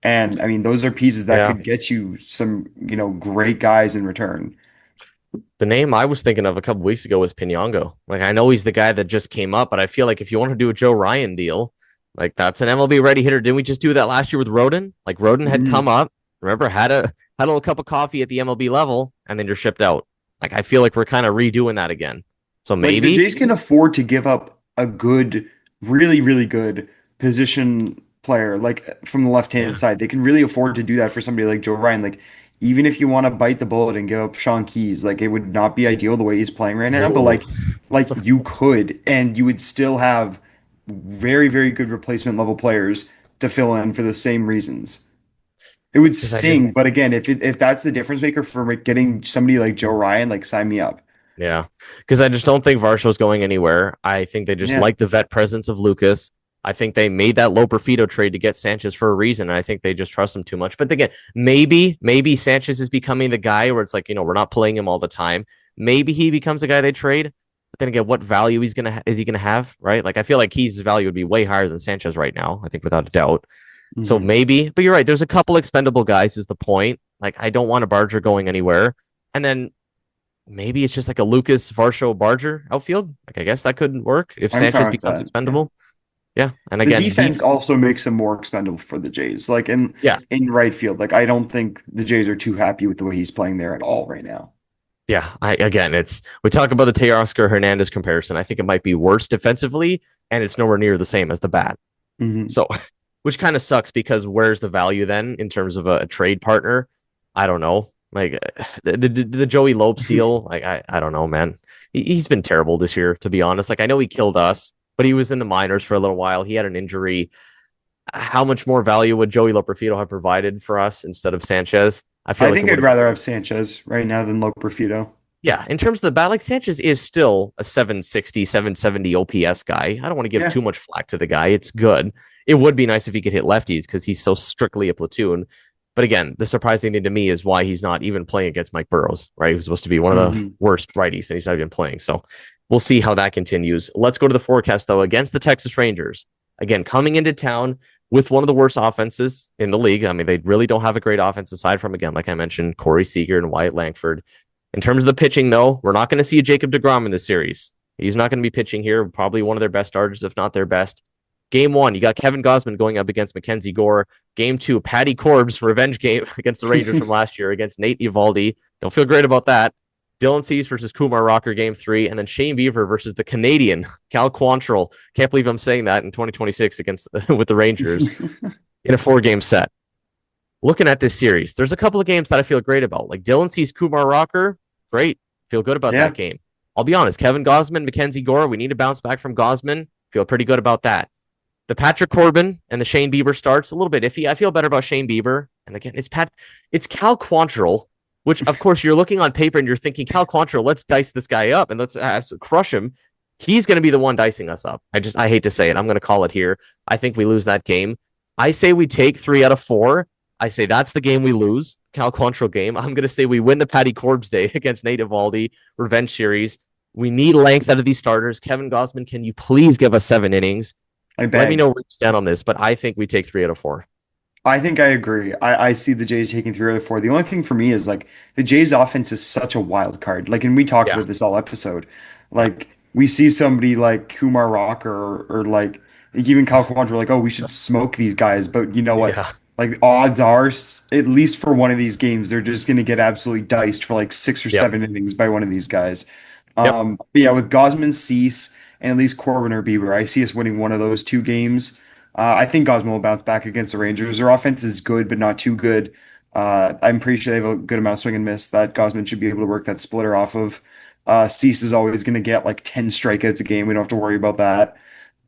And I mean, those are pieces that Yeah. could get you some, great guys in return. The name I was thinking of a couple weeks ago was Pinango. Like I know he's the guy that just came up, but I feel like if you want to do a Joe Ryan deal, like that's an MLB ready hitter. Didn't we just do that last year with Roden? Like Roden had come Mhm. up, remember, had a little cup of coffee at the MLB level, and then you're shipped out. Like I feel like we're kind of redoing that again. So Like the maybe, Jays can afford to give up a good, really, really good position player, like from the left-handed yeah. side. They can really afford to do that for somebody like Joe Ryan. Like, even if you want to bite the bullet and give up Sean Keys, like it would not be ideal the way he's playing right now, but Oh, like you could, and you would still have very, very good replacement level players to fill in for the same reasons. It would because I just sting, but again, if that's the difference maker for getting somebody like Joe Ryan, like sign me up. Yeah, because I just don't think Varsho's going anywhere. I think they just Yeah. like the vet presence of Lucas. I think they made that low Perfido trade to get Sanchez for a reason, and I think they just trust him too much. But again, maybe Sanchez is becoming the guy where it's like we're not playing him all the time. Maybe he becomes the guy they trade. But then again, what value is he gonna have? Right? Like I feel like his value would be way higher than Sanchez right now. I think without a doubt. So Hmm. maybe, but you're right. There's a couple expendable guys. Is the point? Like I don't want a Barger going anywhere. And then maybe it's just like a Lucas Varsho Barger outfield. Like I guess that could work if I'm Sanchez fine with becomes that. Yeah. expendable. Yeah, and The again, defense defense. also makes him more expendable for the Jays. Like Yeah, in right field, like I don't think the Jays are too happy with the way he's playing there at all right now. yeah. I again, it's we talk about the Teoscar Hernandez comparison. I think it might be worse defensively, and it's nowhere near the same as the bat. Hmm. So, which kind of sucks because where's the value then in terms of a trade partner? I don't know. Like the Joey Lopes deal, like I don't know, man. He's been terrible this year, to be honest. Like I know he killed us, but he was in the minors for a little while. He had an injury. How much more value would Joey Loperfido have provided for us instead of Sanchez? I feel I like it think would I'd have been. rather have Sanchez right now than Loperfido. Yeah, in terms of the bat, like Sanchez is still a 760, 770 OPS guy. I don't want to give Yeah, too much flack to the guy. It's good. It would be nice if he could hit lefties because he's so strictly a platoon. But again, the surprising thing to me is why he's not even playing against Mike Burrows, right? He's supposed to be one of the hmm worst righties, and he's not even playing. So we'll see how that continues. Let's go to the forecast, though, against the Texas Rangers. Again, coming into town with one of the worst offenses in the league. I mean, they really don't have a great offense aside from, again, like I mentioned, Corey Seager and Wyatt Langford. In terms of the pitching, though, we're not going to see a Jacob DeGrom in this series. He's not going to be pitching here. Probably one of their best starters, if not their best. Game one, you got Kevin Gosman going up against Mackenzie Gore. Game two, Patty Corb's revenge game against the Rangers from last year against Nate Eovaldi. Don't feel great about that. Dylan Cease versus Kumar Rocker game three, and then Shane Bieber versus the Canadian Cal Quantrill. Can't believe I'm saying that in 2026 against with the Rangers in a 4 game set. Looking at this series, there's a couple of games that I feel great about. Like Dylan Cease, Kumar Rocker, great. Feel good about that Yeah, game. I'll be honest, Kevin Gosman, Mackenzie Gore, we need to bounce back from Gosman. Feel pretty good about that. The Patrick Corbin and the Shane Bieber starts a little bit iffy. I feel better about Shane Bieber. And again, it's Cal Quantrill, which of course you're looking on paper and you're thinking Cal Quantrill, let's dice this guy up and let's crush him. He's going to be the one dicing us up. I hate to say it. I'm going to call it here. I think we lose that game. I say we take 3 out of 4. I say that's the game we lose, Cal Quantrill game. I'm going to say we win the Patty Corbs Day against Nate Eovaldi revenge series. We need length out of these starters. Kevin Gosman, can you please give us 7 innings? I Let me know beg. where you stand on this, but I think we take 3 out of 4. I think I agree. I see the Jays taking 3 out of 4. The only thing for me is like the Jays offense is such a wild card. Like, and we talked Yeah. about this all episode. Yeah. Like, we see somebody like Kumar Rocker or like even Kyle Quantrill, like, oh, we should smoke these guys. But you know what? Yeah. Like, odds are, at least for one of these games, they're just going to get absolutely diced for like 6 or 7 innings by one of these guys. Yep. But yeah, with Gosman, Cease, and at least Corbin or Bieber, I see us winning one of those 2 games. I think Gosman will bounce back against the Rangers. Their offense is good, but not too good. I'm pretty sure they have a good amount of swing and miss that Gosman should be able to work that splitter off of. Cease is always going to get like 10 strikeouts a game. We don't have to worry about that.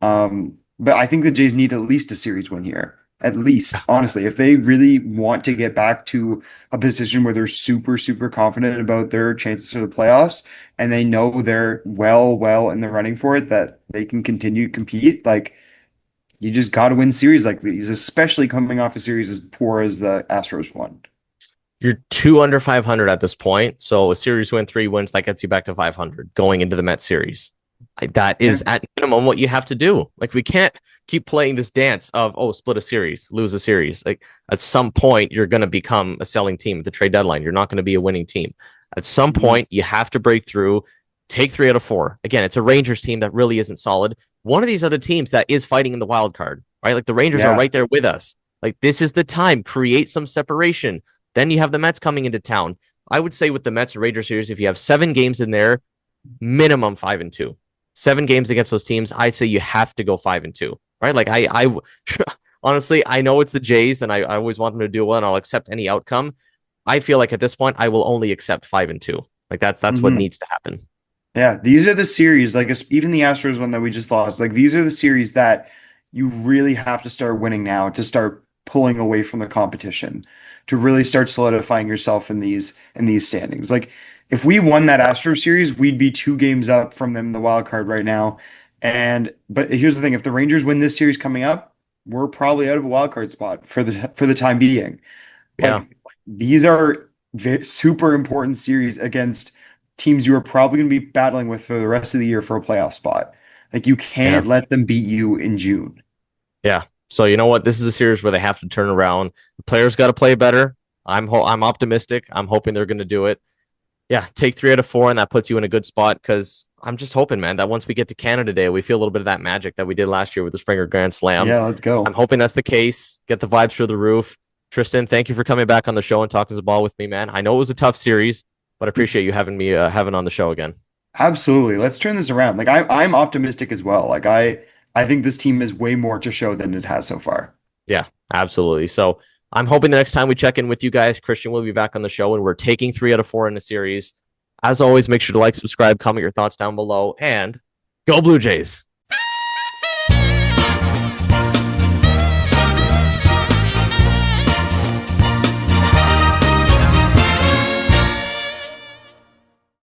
But I think the Jays need at least a series win here. At least, honestly, if they really want to get back to a position where they're super, super confident about their chances for the playoffs and they know they're well in the running for it, that they can continue to compete, like you just got to win series like these, especially coming off a series as poor as the Astros won. You're 2 under 500 at this point. So a series win, 3 wins, that gets you back to 500 going into the Mets series. That Yeah. is at minimum what you have to do. Like we can't keep playing this dance of, oh, split a series, lose a series. Like at some point, you're going to become a selling team at the trade deadline. You're not going to be a winning team. At some Mhm. point, you have to break through, take 3 out of 4. Again, it's a Rangers team that really isn't solid. One of these other teams that is fighting in the wild card, right? Like the Rangers are Yeah. right there with us. Like this is the time, create some separation. Then you have the Mets coming into town. I would say with the Mets and Rangers series, if you have 7 games in there, minimum 5-2. 7 games against those teams, I say you have to go 5-2, right? Like I honestly, I know it's the Jays, and I always want them to do well, and I'll accept any outcome. I feel like at this point, I will only accept 5-2. Like that's what Mhm. needs to happen. Yeah, these are the series, like even the Astros one that we just lost, like these are the series that you really have to start winning now to start pulling away from the competition, to really start solidifying yourself in these standings. Like if we won that Yeah, Astro series, we'd be 2 games up from them in the wild card right now. And but here's the thing, if the Rangers win this series coming up, we're probably out of a wild card spot for the time being. yeah, Like these are super important series against teams you are probably going to be battling with for the rest of the year for a playoff spot. Like you yeah, can't let them beat you in June. yeah. So you know what? This is a series where they have to turn around. The players got to play better. I'm optimistic. I'm hoping they're going to do it. Yeah, take 3 out of 4, and that puts you in a good spot because I'm just hoping, man, that once we get to Canada Day, we feel a little bit of that magic that we did last year with the Springer Grand Slam. Yeah, let's I'm go. hoping that's the case. Get the vibes through the roof. Tristan, thank you for coming back on the show and talking the ball with me, man. I know it was a tough series, but I appreciate you having me having on the show again. Absolutely. Let's turn this around. Like I'm optimistic as well. I think this team has way more to show than it has so far. Yeah, absolutely. So I'm hoping the next time we check in with you guys, Christian will be back on the show and we're taking 3 out of 4 in the series. As always, make sure to like, subscribe, comment your thoughts down below, and go Blue Jays.